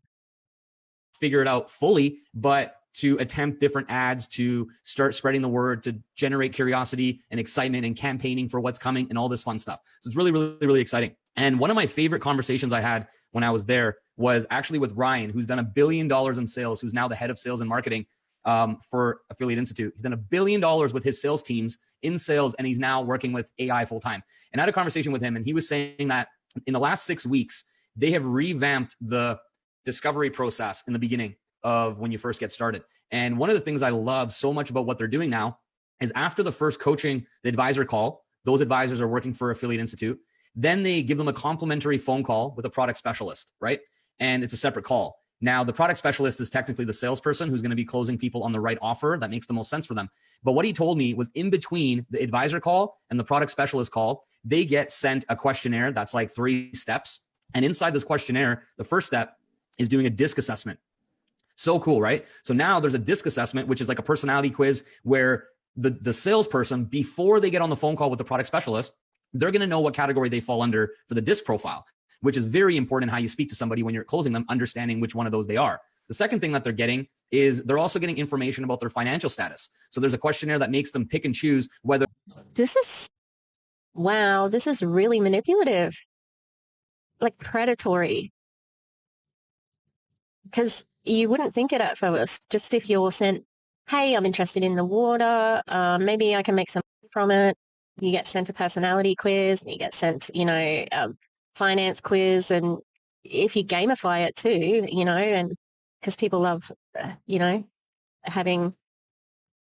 Speaker 5: Figure it out fully, but to attempt different ads, to start spreading the word, to generate curiosity and excitement and campaigning for what's coming and all this fun stuff. So it's really, really, really exciting. And one of my favorite conversations I had when I was there was actually with Ryan, who's done $1 billion in sales, who's now the head of sales and marketing for Affiliate Institute. He's done $1 billion with his sales teams in sales, and he's now working with AI full time. And I had a conversation with him, and he was saying that in the last 6 weeks, they have revamped the discovery process in the beginning of when you first get started. And one of the things I love so much about what they're doing now is after the first coaching, the advisor call, those advisors are working for Affiliate Institute. Then they give them a complimentary phone call with a product specialist, right? And it's a separate call. Now, the product specialist is technically the salesperson who's going to be closing people on the right offer that makes the most sense for them. But what he told me was in between the advisor call and the product specialist call, they get sent a questionnaire that's like 3 steps. And inside this questionnaire, the first step is doing a DISC assessment. So cool, right? So now there's a DISC assessment, which is like a personality quiz where the salesperson, before they get on the phone call with the product specialist, they're going to know what category they fall under for the DISC profile, which is very important in how you speak to somebody when you're closing them, understanding which one of those they are. The second thing that they're getting is they're also getting information about their financial status. So there's a questionnaire that makes them pick and choose whether.
Speaker 3: This is really manipulative, like predatory. because you wouldn't think it at first. Just if you're sent, hey, I'm interested in the water, maybe I can make some money from it. You get sent a personality quiz, and you get sent, finance quiz, and if you gamify it too, and because people love, having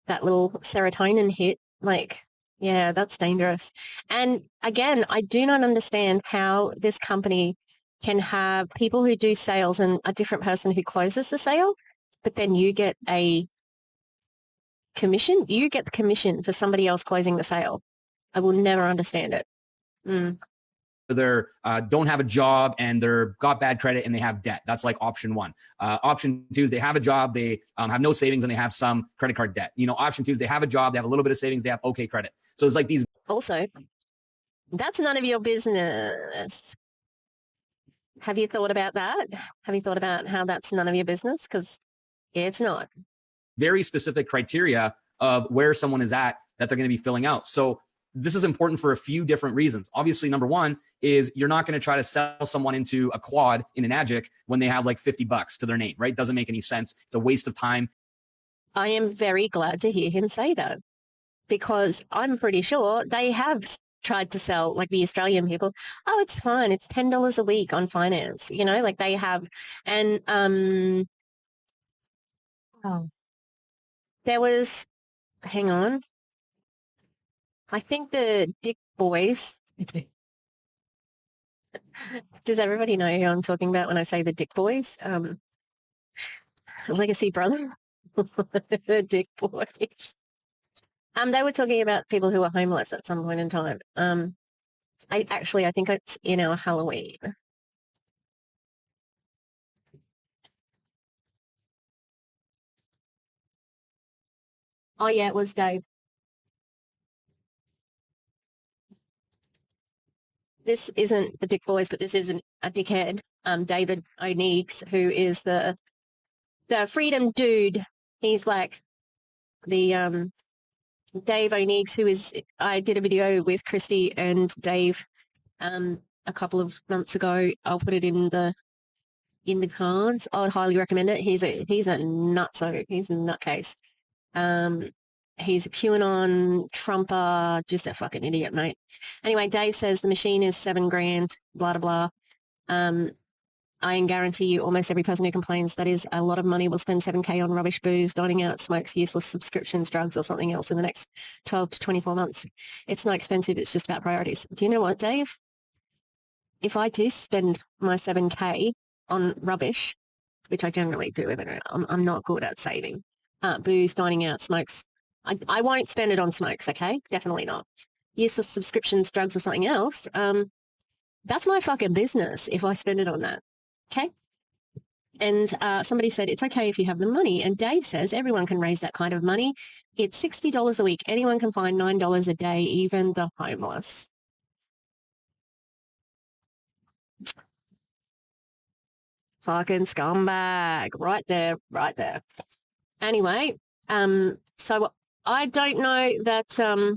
Speaker 3: that little serotonin hit, like, yeah, that's dangerous. And again, I do not understand how this company can have people who do sales and a different person who closes the sale, but then you get a commission. You get the commission for somebody else closing the sale. I will never understand it.
Speaker 5: They're don't have a job and they're got bad credit and they have debt. That's like option one. Option two is they have a job, they have no savings and they have some credit card debt. Option two is they have a job, they have a little bit of savings, they have okay credit. So it's like these.
Speaker 3: Also, that's none of your business. Have you thought about that? Have you thought about how that's none of your business? Because it's not.
Speaker 5: Very specific criteria of where someone is at that they're going to be filling out. So this is important for a few different reasons. Obviously, number one is you're not going to try to sell someone into a quad in an Enagic when they have like $50 to their name, right? Doesn't make any sense. It's a waste of time.
Speaker 3: I am very glad to hear him say that, because I'm pretty sure they have tried to sell, like the Australian people, oh, it's fine, it's $10 a week on finance, like they have. And there was, hang on, I think the Dick Boys. Does everybody know who I'm talking about when I say the Dick Boys? Legacy brother, the Dick Boys. They were talking about people who were homeless at some point in time. I think it's in our Halloween. Oh yeah, it was Dave. This isn't the Dick Boys, but this isn't a dickhead. David O'Neiggs, who is the freedom dude. He's like the Dave O'Neiggs, who is, I did a video with Christy and Dave a couple of months ago. I'll put it in the cards. I would highly recommend it. He's a nutso. He's a nutcase. He's a QAnon Trumper, just a fucking idiot, mate. Anyway, Dave says the machine is $7,000, blah, blah, blah. I can guarantee you almost every person who complains that is a lot of money will spend $7,000 on rubbish, booze, dining out, smokes, useless subscriptions, drugs, or something else in the next 12 to 24 months. It's not expensive. It's just about priorities. Do you know what, Dave? If I do spend my $7,000 on rubbish, which I generally do, I'm not good at saving, booze, dining out, smokes, I won't spend it on smokes, okay? Definitely not. Useless subscriptions, drugs, or something else, that's my fucking business if I spend it on that, okay? And somebody said, it's okay if you have the money. And Dave says everyone can raise that kind of money. It's $60 a week. Anyone can find $9 a day, even the homeless. Fucking scumbag. Right there, right there. Anyway, so I don't know that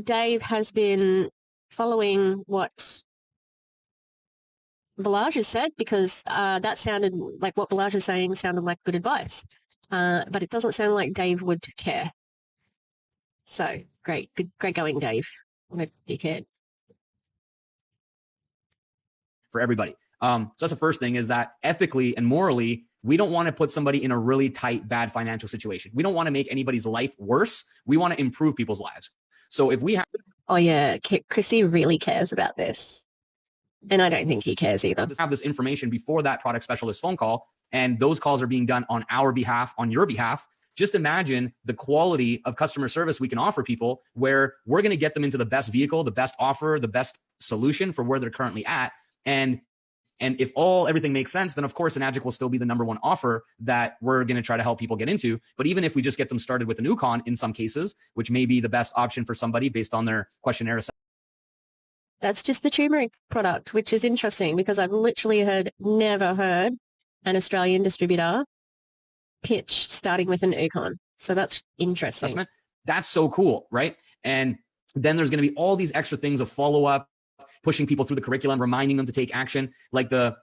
Speaker 3: Dave has been following what Balazs has said, because that sounded like what Balazs is saying sounded like good advice. But it doesn't sound like Dave would care. So great going, Dave. What a dickhead.
Speaker 5: For everybody. So that's the first thing, is that ethically and morally, we don't want to put somebody in a really tight, bad financial situation. We don't want to make anybody's life worse. We want to improve people's lives. So if we have...
Speaker 3: Oh yeah, Chrissy really cares about this. And I don't think he cares either.
Speaker 5: Have this information before that product specialist phone call, and those calls are being done on our behalf, on your behalf. Just imagine the quality of customer service we can offer people, where we're going to get them into the best vehicle, the best offer, the best solution for where they're currently at. And if everything makes sense, then of course Enagic will still be the number one offer that we're going to try to help people get into. But even if we just get them started with a Nukon in some cases, which may be the best option for somebody based on their questionnaire.
Speaker 3: That's just the turmeric product, which is interesting because I've literally never heard an Australian distributor pitch starting with an Nukon. So that's interesting.
Speaker 5: That's so cool, right? And then there's going to be all these extra things of follow-up. pushing people through the curriculum, reminding them to take action. Like the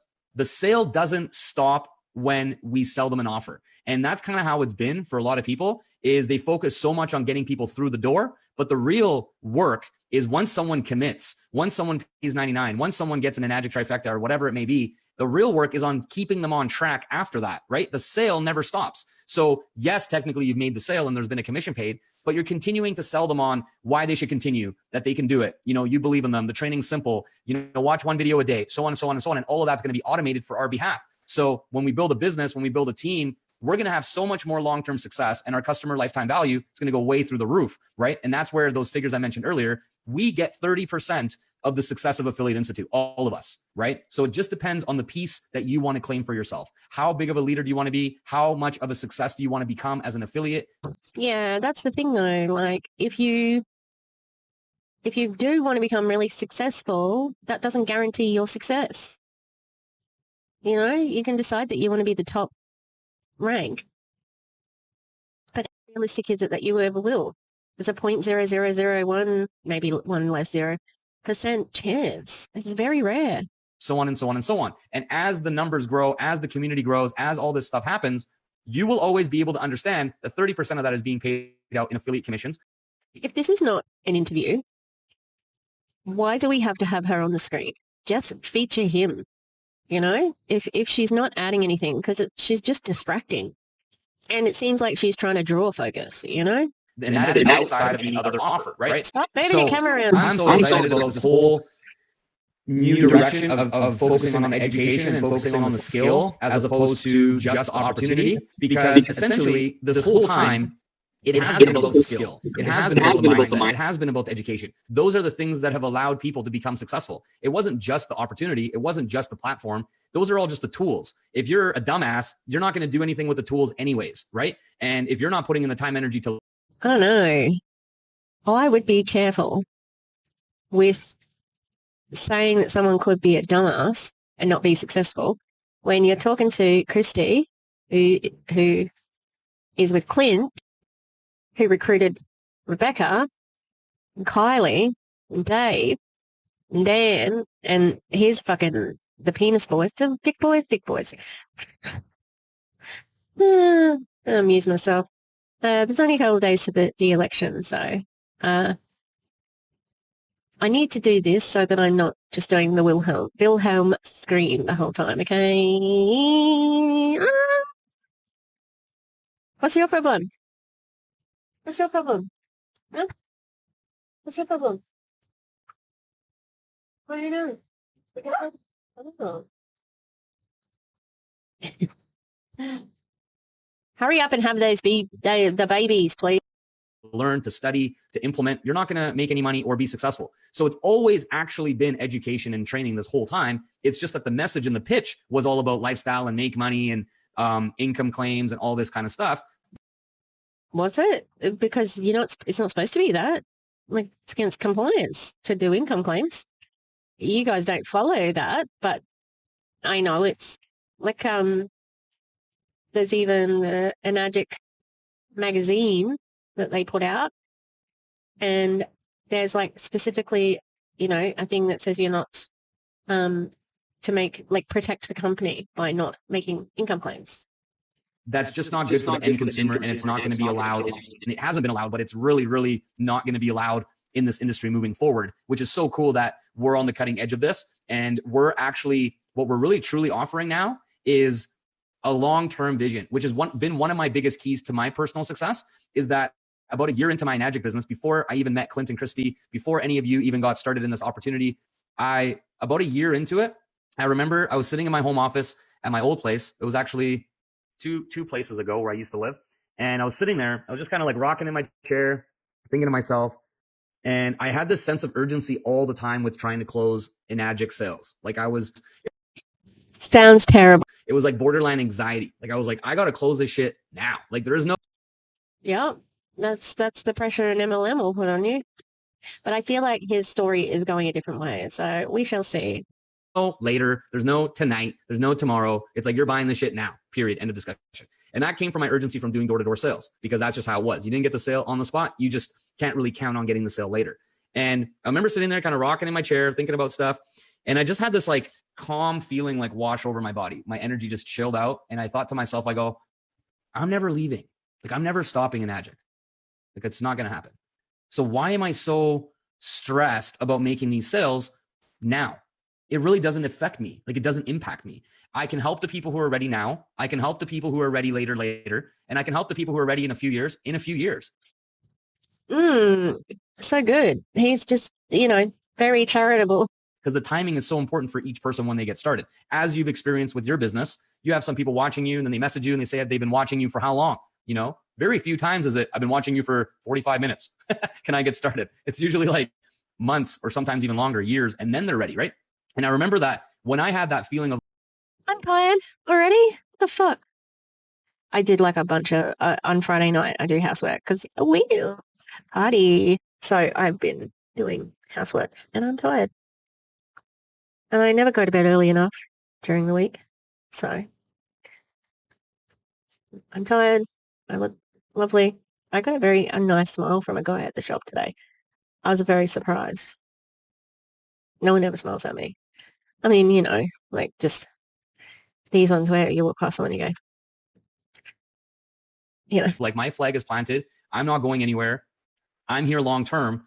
Speaker 5: sale doesn't stop when we sell them an offer. And that's kind of how it's been for a lot of people, is they focus so much on getting people through the door. But the real work is once someone commits, once someone pays 99, once someone gets an Enagic trifecta or whatever it may be, the real work is on keeping them on track after that, right? The sale never stops. So yes, technically you've made the sale and there's been a commission paid, but you're continuing to sell them on why they should continue, that they can do it. You know, you believe in them. The training's simple. You know, watch one video a day, so on and so on and so on. And all of that's going to be automated for our behalf. So when we build a business, when we build a team, we're going to have so much more long-term success, and our customer lifetime value is going to go way through the roof, right? And that's where those figures I mentioned earlier, we get 30% of the success of Affiliate Institute, all of us, right? So it just depends on the piece that you want to claim for yourself. How big of a leader do you want to be? How much of a success do you want to become as an affiliate?
Speaker 3: Yeah, that's the thing though. Like if you do want to become really successful, that doesn't guarantee your success. You know, you can decide that you want to be the top rank, but how realistic is it that you ever will? There's a 0.0001, maybe one less 0% chance. It's very rare.
Speaker 5: So on and so on and so on. And as the numbers grow, as the community grows, as all this stuff happens, you will always be able to understand that 30% of that is being paid out in affiliate commissions.
Speaker 3: If this is not an interview, why do we have to have her on the screen? Just feature him. You know, if she's not adding anything, because she's just distracting. And it seems like she's trying to draw focus, you know?
Speaker 5: And that is outside of any other offer, right?
Speaker 3: Stop moving the camera around.
Speaker 5: I'm so excited about this whole new direction of focusing on education and focusing on the skill as opposed to just opportunity. Because essentially, this whole time, it has been about the skill. It has been about the mindset. It has been about the education. Those are the things that have allowed people to become successful. It wasn't just the opportunity. It wasn't just the platform. Those are all just the tools. If you're a dumbass, you're not going to do anything with the tools anyways, right? And if you're not putting in the time, energy to...
Speaker 3: I don't know. I would be careful with saying that someone could be a dumbass and not be successful when you're talking to Christy, who is with Clint, who recruited Rebecca, and Kylie, and Dave, and Dan, and he's fucking the penis boys, the dick boys. I amuse myself. There's only a couple of days to the election, so I need to do this so that I'm not just doing the Wilhelm scream the whole time, okay? What's your problem? What's your problem? Huh? What's your problem? What are you doing? Hurry up and have those the babies, please.
Speaker 5: Learn, to study, to implement. You're not going to make any money or be successful. So it's always actually been education and training this whole time. It's just that the message and the pitch was all about lifestyle and make money and income claims and all this kind of stuff.
Speaker 3: Was it? Because it's not supposed to be that. Like, it's against compliance to do income claims. You guys don't follow that, but I know it's like there's even an Enagic magazine that they put out, and there's like specifically, a thing that says you're not to protect the company by not making income claims.
Speaker 5: That's just not good for the end consumer, and it's not going to be allowed. And it hasn't been allowed, but it's really, really not going to be allowed in this industry moving forward, which is so cool that we're on the cutting edge of this. And what we're really truly offering now is a long-term vision, which has been one of my biggest keys to my personal success, is that about a year into my Enagic business, before I even met Clint and Christy, before any of you even got started in this opportunity, about a year into it, I remember I was sitting in my home office at my old place. It was actually two places ago where I used to live. And I was sitting there, I was just kind of like rocking in my chair, thinking to myself, and I had this sense of urgency all the time with trying to close Enagic sales. Like
Speaker 3: Sounds terrible.
Speaker 5: It was like borderline anxiety. Like I was like, I got to close this shit now. Like there is no.
Speaker 3: Yeah, that's the pressure an MLM will put on you. But I feel like his story is going a different way. So we shall see.
Speaker 5: Later, there's no tonight, there's no tomorrow. It's like, you're buying the shit now, period, end of discussion. And that came from my urgency from doing door-to-door sales, because that's just how it was. You didn't get the sale on the spot, you just can't really count on getting the sale later. And I remember sitting there kind of rocking in my chair, thinking about stuff. And I just had this like calm feeling like wash over my body. My energy just chilled out. And I thought to myself, I go, I'm never leaving. Like I'm never stopping in Enagic. Like it's not going to happen. So why am I so stressed about making these sales now? It really doesn't affect me. Like it doesn't impact me. I can help the people who are ready now. I can help the people who are ready later. And I can help the people who are ready in a few years.
Speaker 3: So good. He's just, very charitable.
Speaker 5: Because the timing is so important for each person when they get started. As you've experienced with your business, you have some people watching you and then they message you and they say they've been watching you for how long? Very few times is it, I've been watching you for 45 minutes. Can I get started? It's usually like months or sometimes even longer, years, and then they're ready, right? And I remember that when I had that feeling of,
Speaker 3: I'm tired already. What the fuck? I did like a bunch of, on Friday night, I do housework because we do party. So I've been doing housework and I'm tired. And I never go to bed early enough during the week. So I'm tired. I look lovely. I got a nice smile from a guy at the shop today. I was very surprised. No one ever smiles at me. I mean, like just these ones where you walk past someone and you go,
Speaker 5: like my flag is planted. I'm not going anywhere. I'm here long term.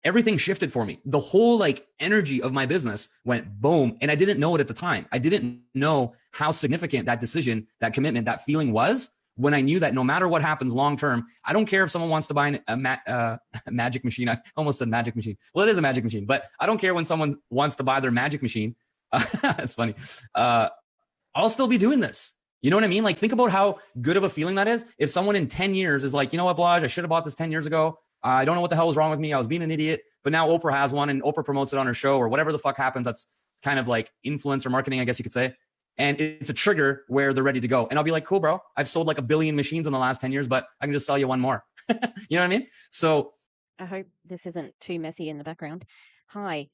Speaker 5: Everything shifted for me. The whole like energy of my business went boom. And I didn't know it at the time. I didn't know how significant that decision, that commitment, that feeling was when I knew that no matter what happens long term, I don't care if someone wants to buy a magic machine. I almost said magic machine. Well, it is a magic machine, but I don't care when someone wants to buy their magic machine. It's funny. I'll still be doing this. You know what I mean? Like think about how good of a feeling that is. If someone in 10 years is like, you know what, Blaj, I should have bought this 10 years ago. I don't know what the hell was wrong with me. I was being an idiot, but now Oprah has one and Oprah promotes it on her show or whatever the fuck happens. That's kind of like influencer marketing, I guess you could say. And it's a trigger where they're ready to go. And I'll be like, cool, bro. I've sold like 1 billion machines in the last 10 years, but I can just sell you one more. You know what I mean? So
Speaker 7: I hope this isn't too messy in the background. Hi,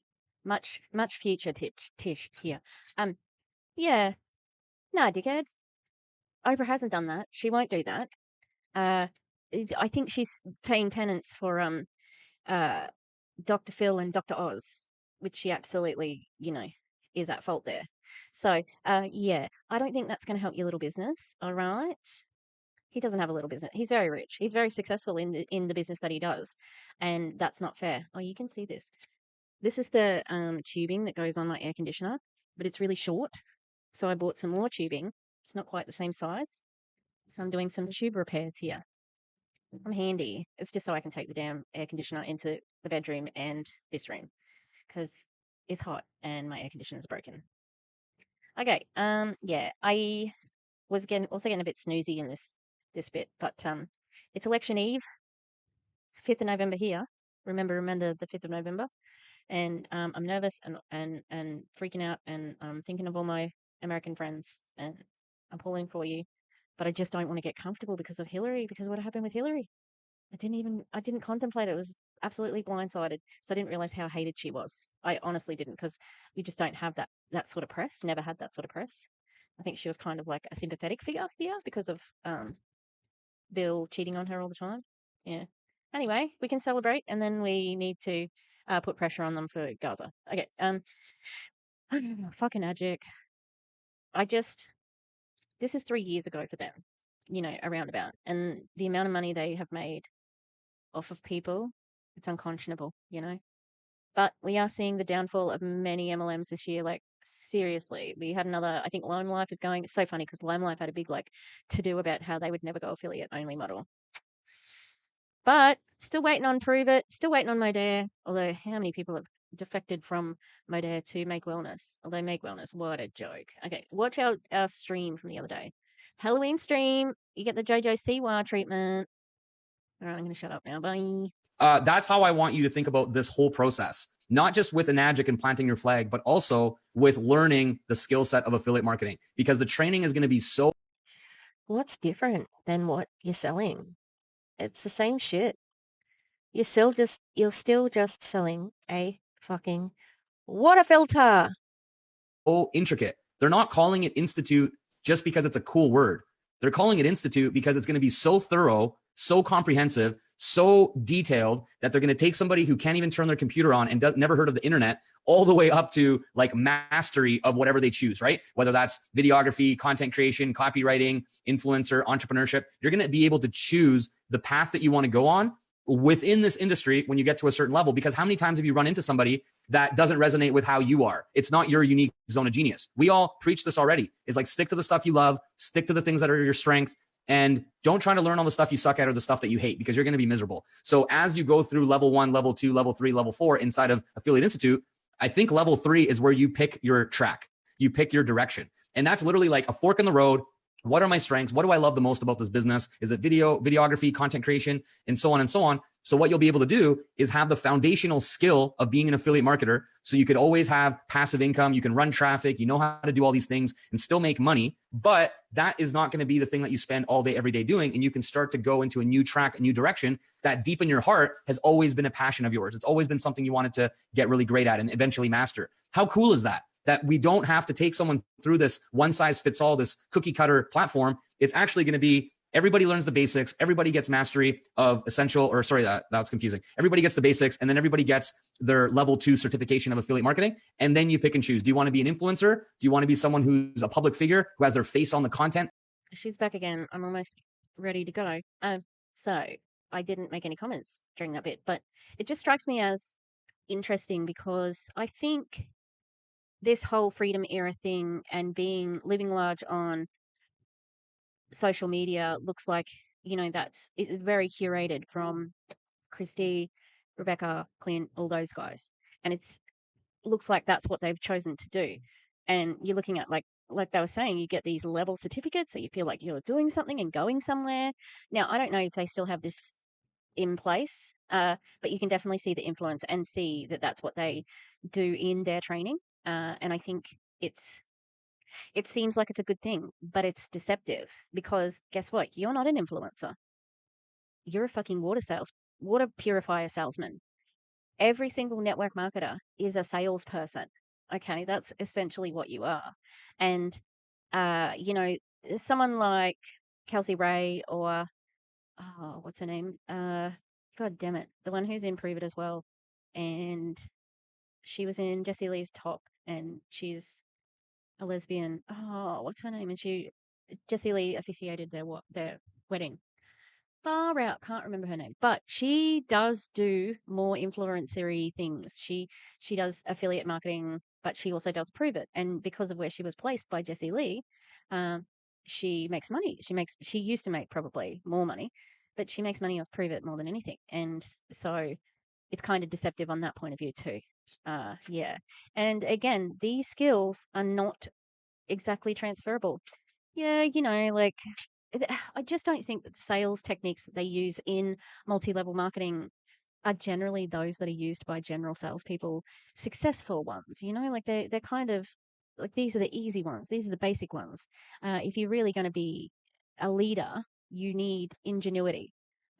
Speaker 7: much future Tish here. Yeah, no, dickhead. Oprah hasn't done that. She won't do that. I think she's paying penance for Dr. Phil and Dr. Oz, which she absolutely, is at fault there. So, yeah, I don't think that's going to help your little business. All right. He doesn't have a little business. He's very rich. He's very successful in the business that he does. And that's not fair. Oh, you can see this. This is the tubing that goes on my air conditioner, but it's really short. So I bought some more tubing. It's not quite the same size. So I'm doing some tube repairs here. I'm handy. It's just so I can take the damn air conditioner into the bedroom and this room because it's hot and my air conditioner is broken. Okay. Yeah, I was also getting a bit snoozy in this bit, but it's election eve. It's 5th of November here. Remember the 5th of November, and I'm nervous and freaking out, and I'm thinking of all my American friends, and I'm pulling for you, but I just don't want to get comfortable because of Hillary. Because what happened with Hillary? I didn't contemplate it. It was absolutely blindsided. So I didn't realize how hated she was. I honestly didn't, because we just don't have that sort of press. Never had that sort of press. I think she was kind of like a sympathetic figure here because of Bill cheating on her all the time. Yeah. Anyway, we can celebrate, and then we need to put pressure on them for Gaza. Okay. Fucking Agic. This is 3 years ago for them, around about. And the amount of money they have made off of people, it's unconscionable, But we are seeing the downfall of many MLMs this year. Like, seriously, we had another, I think Lime Life is going. It's so funny because Lime Life had a big, to-do about how they would never go affiliate-only model. But still waiting on Prove It, still waiting on Modere, although how many people have defected from Modere to Make Wellness? Although Make Wellness, what a joke. Okay, watch our stream from the other day. Halloween stream, you get the JoJo Siwa treatment. All right, I'm going to shut up now. Bye.
Speaker 5: That's how I want you to think about this whole process, not just with Enagic and planting your flag, but also with learning the skill set of affiliate marketing, because the training is going to be so.
Speaker 3: What's different than what you're selling? It's the same shit. You're still just selling a fucking water filter.
Speaker 5: Oh, intricate. They're not calling it Institute just because it's a cool word. They're calling it Institute because it's going to be so thorough, so comprehensive, so detailed that they're going to take somebody who can't even turn their computer on and never heard of the internet all the way up to like mastery of whatever they choose, right? Whether that's videography, content creation, copywriting, influencer, entrepreneurship, you're going to be able to choose the path that you want to go on within this industry when you get to a certain level. Because how many times have you run into somebody that doesn't resonate with how you are? It's not your unique zone of genius. We all preach this already. It's like, stick to the stuff you love, stick to the things that are your strengths, and don't try to learn all the stuff you suck at or the stuff that you hate, because you're going to be miserable. So as you go through level 1, level 2, level 3, level 4 inside of Affiliate Institute, I think level 3 is where you pick your track, you pick your direction. And that's literally like a fork in the road. What are my strengths? What do I love the most about this business? Is it video, videography, content creation, and so on and so on? So what you'll be able to do is have the foundational skill of being an affiliate marketer. So you could always have passive income. You can run traffic. You know how to do all these things and still make money. But that is not going to be the thing that you spend all day, every day doing. And you can start to go into a new track, a new direction that deep in your heart has always been a passion of yours. It's always been something you wanted to get really great at and eventually master. How cool is that? That we don't have to take someone through this one size fits all, this cookie cutter platform. It's actually going to be everybody learns the basics. Everybody gets mastery of essential, or sorry, that's confusing. Everybody gets the basics, and then everybody gets their level 2 certification of affiliate marketing. And then you pick and choose. Do you want to be an influencer? Do you want to be someone who's a public figure who has their face on the content?
Speaker 7: She's back again. I'm almost ready to go. So I didn't make any comments during that bit, but it just strikes me as interesting because I think this whole freedom era thing and living large on social media looks like, it's very curated from Christy, Rebecca, Clint, all those guys. And looks like that's what they've chosen to do. And you're looking at like they were saying, you get these level certificates, so you feel like you're doing something and going somewhere. Now, I don't know if they still have this in place, but you can definitely see the influence and see that that's what they do in their training. And I think it seems like it's a good thing, but it's deceptive because guess what? You're not an influencer. You're a fucking water purifier salesman. Every single network marketer is a salesperson. Okay, that's essentially what you are. And, someone like Kelsey Ray or, what's her name? God damn it. The one who's in Prove It as well. And she was in Jessie Lee's Top, and she's a lesbian. Oh, what's her name? And Jessie Lee officiated their wedding. Far out, can't remember her name, but she does do more influencery things. She does affiliate marketing, but she also does Prove It. And because of where she was placed by Jessie Lee, she makes money. She used to make probably more money, but she makes money off Prove It more than anything. And so it's kind of deceptive on that point of view too. Yeah. And again, these skills are not exactly transferable. Yeah, I just don't think that the sales techniques that they use in multi-level marketing are generally those that are used by general salespeople, successful ones, they're kind of like, these are the easy ones. These are the basic ones. If you're really going to be a leader, you need ingenuity.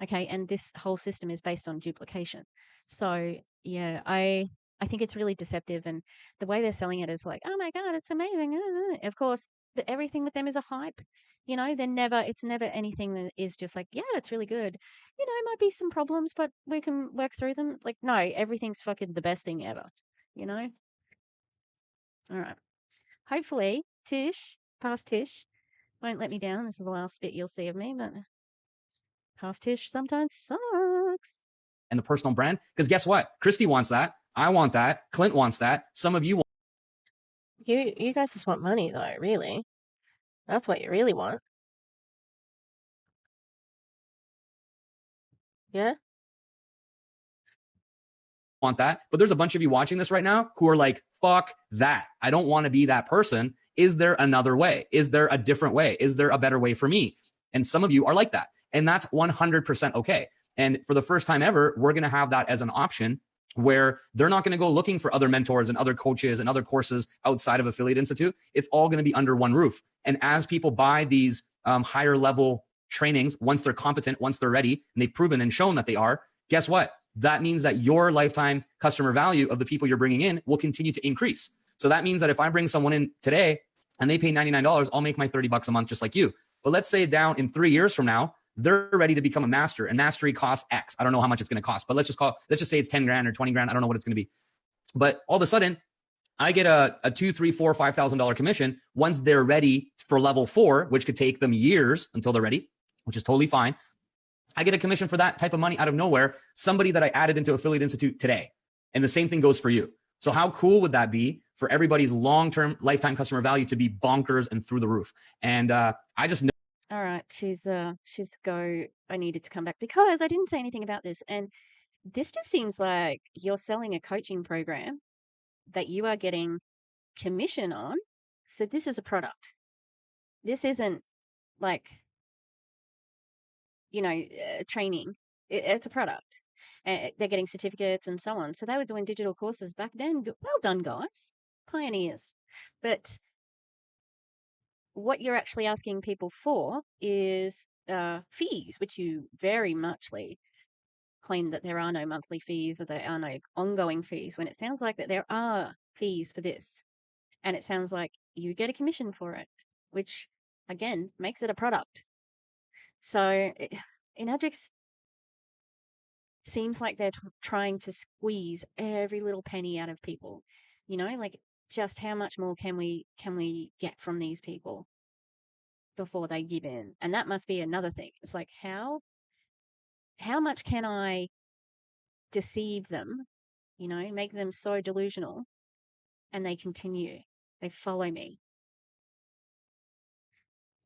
Speaker 7: Okay. And this whole system is based on duplication. So yeah, I think it's really deceptive, and the way they're selling it is like, oh my God, it's amazing. Of course, everything with them is a hype. It's never anything that is just like, yeah, it's really good. It might be some problems, but we can work through them. Like, no, everything's fucking the best thing ever, All right. Hopefully, past Tish, won't let me down. This is the last bit you'll see of me, but past Tish sometimes sucks.
Speaker 5: And the personal brand, because guess what? Christy wants that. I want that. Clint wants that. Some of you want.
Speaker 3: You guys just want money, though, really. That's what you really want. Yeah?
Speaker 5: Want that. But there's a bunch of you watching this right now who are like, fuck that. I don't want to be that person. Is there another way? Is there a different way? Is there a better way for me? And some of you are like that. And that's 100% okay. And for the first time ever, we're going to have that as an option where they're not going to go looking for other mentors and other coaches and other courses outside of Affiliate Institute. It's all going to be under one roof. And as people buy these higher level trainings, once they're competent, once they're ready, and they've proven and shown that they are, guess what? That means that your lifetime customer value of the people you're bringing in will continue to increase. So that means that if I bring someone in today and they pay $99, I'll make my $30 a month just like you. But let's say down in 3 years from now, they're ready to become a master, and mastery costs X. I don't know how much it's going to cost, but let's just say it's 10 grand or 20 grand. I don't know what it's going to be. But all of a sudden, I get a $2,000, $3,000, $4,000, $5,000 commission once they're ready for level 4, which could take them years until they're ready, which is totally fine. I get a commission for that type of money out of nowhere, somebody that I added into Affiliate Institute today. And the same thing goes for you. So how cool would that be for everybody's long-term lifetime customer value to be bonkers and through the roof? And I just know.
Speaker 7: All right, she's go. I needed to come back because I didn't say anything about this, and this just seems like you're selling a coaching program that you are getting commission on. So this is a product. This isn't like, training. It's a product. They're getting certificates and so on. So they were doing digital courses back then. Well done, guys. Pioneers. But what you're actually asking people for is fees, which you very muchly claim that there are no monthly fees or there are no ongoing fees, when it sounds like that there are fees for this. And it sounds like you get a commission for it, which, again, makes it a product. So Enadrix seems like they're trying to squeeze every little penny out of people. Like, just how much more can we get from these people before they give in? And that must be another thing. It's like, how much can I deceive them, make them so delusional, and they continue, they follow me.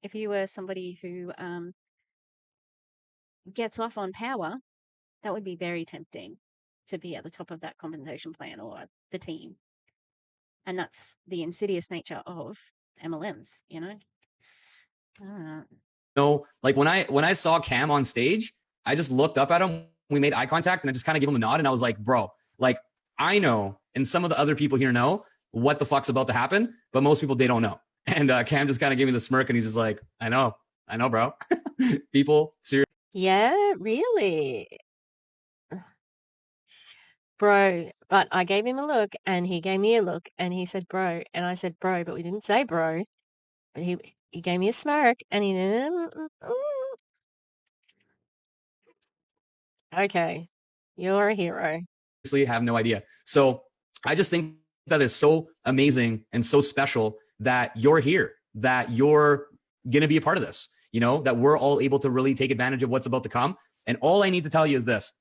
Speaker 7: If you were somebody who gets off on power, that would be very tempting to be at the top of that compensation plan or the team. And that's the insidious nature of MLMs,
Speaker 5: No, like when I saw Cam on stage, I just looked up at him. We made eye contact, and I just kind of gave him a nod, and I was like, bro, like, I know, and some of the other people here know what the fuck's about to happen, but most people, they don't know. And Cam just kind of gave me the smirk, and he's just like, I know, bro. People, seriously.
Speaker 3: Yeah, really. Bro, but I gave him a look and he gave me a look and he said, bro. And I said, bro, but we didn't say bro. But he gave me a smirk and he didn't. Okay, you're a hero.
Speaker 5: Have no idea. So I just think that is so amazing and so special that you're here, that you're going to be a part of this, that we're all able to really take advantage of what's about to come. And all I need to tell you is this,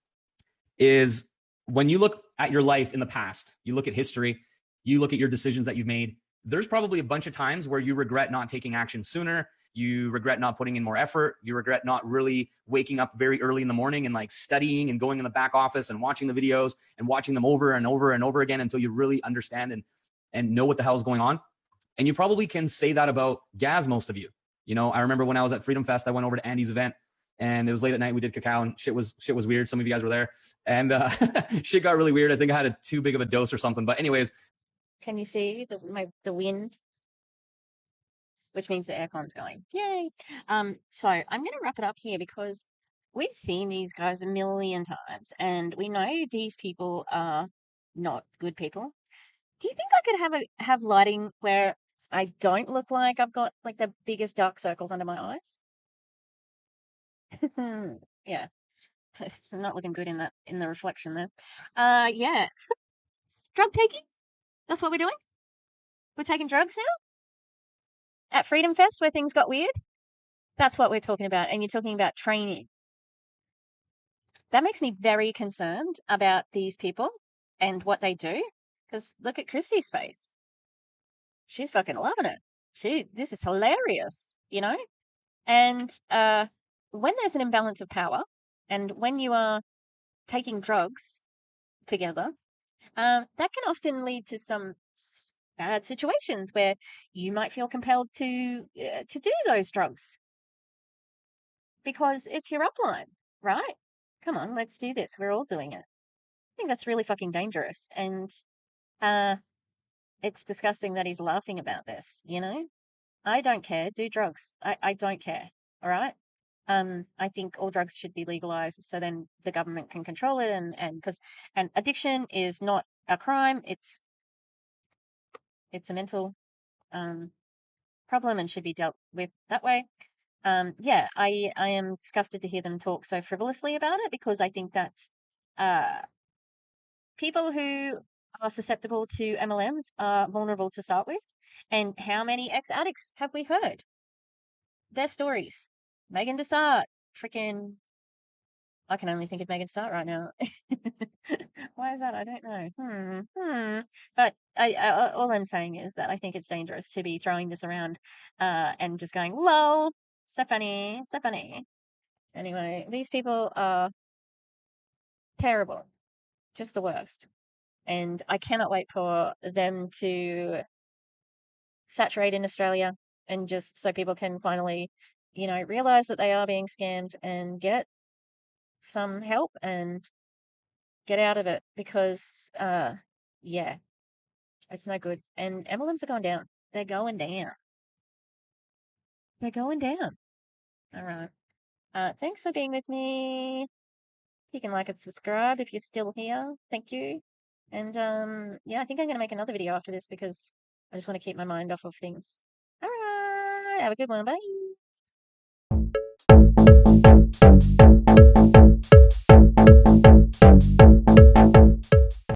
Speaker 5: is when you look at your life in the past, you look at history, you look at your decisions that you've made, there's probably a bunch of times where you regret not taking action sooner. You regret not putting in more effort. You regret not really waking up very early in the morning and like studying and going in the back office and watching the videos and watching them over and over and over again until you really understand and know what the hell is going on. And you probably can say that about Gaz, most of you. I remember when I was at Freedom Fest, I went over to Andy's event and it was late at night. We did cacao and shit was weird. Some of you guys were there and shit got really weird. I think I had too big of a dose or something. But anyways.
Speaker 7: Can you see the wind? Which means the aircon's going. Yay. So I'm going to wrap it up here because we've seen these guys a million times and we know these people are not good people. Do you think I could have lighting where I don't look like I've got like the biggest dark circles under my eyes? Yeah. It's not looking good in the reflection there. Yeah. So, drug taking? That's what we're doing? We're taking drugs now? At Freedom Fest where things got weird? That's what we're talking about. And you're talking about training. That makes me very concerned about these people and what they do. Because look at Christy's face. She's fucking loving it. This is hilarious, And when there's an imbalance of power and when you are taking drugs together, that can often lead to some bad situations where you might feel compelled to do those drugs because it's your upline, right? Come on, let's do this. We're all doing it. I think that's really fucking dangerous, and it's disgusting that he's laughing about this. I don't care. Do drugs. I don't care. All right. I think all drugs should be legalized so then the government can control it, and addiction is not a crime. It's a mental problem and should be dealt with that way. yeah, I am disgusted to hear them talk so frivolously about it, because I think that people who are susceptible to MLMs are vulnerable to start with. And how many ex-addicts have we heard? Their stories. Megan Desart, freaking, I can only think of Megan Desart right now. Why is that? I don't know. But all I'm saying is that I think it's dangerous to be throwing this around and just going, lol, so funny, so funny. Anyway, these people are terrible, just the worst. And I cannot wait for them to saturate in Australia, and just so people can finally, realize that they are being scammed and get some help and get out of it, because, yeah, it's no good. And MLMs are going down. They're going down. They're going down. All right. Thanks for being with me. You can like and subscribe if you're still here. Thank you. And yeah, I think I'm going to make another video after this, because I just want to keep my mind off of things. All right. Have a good one. Bye.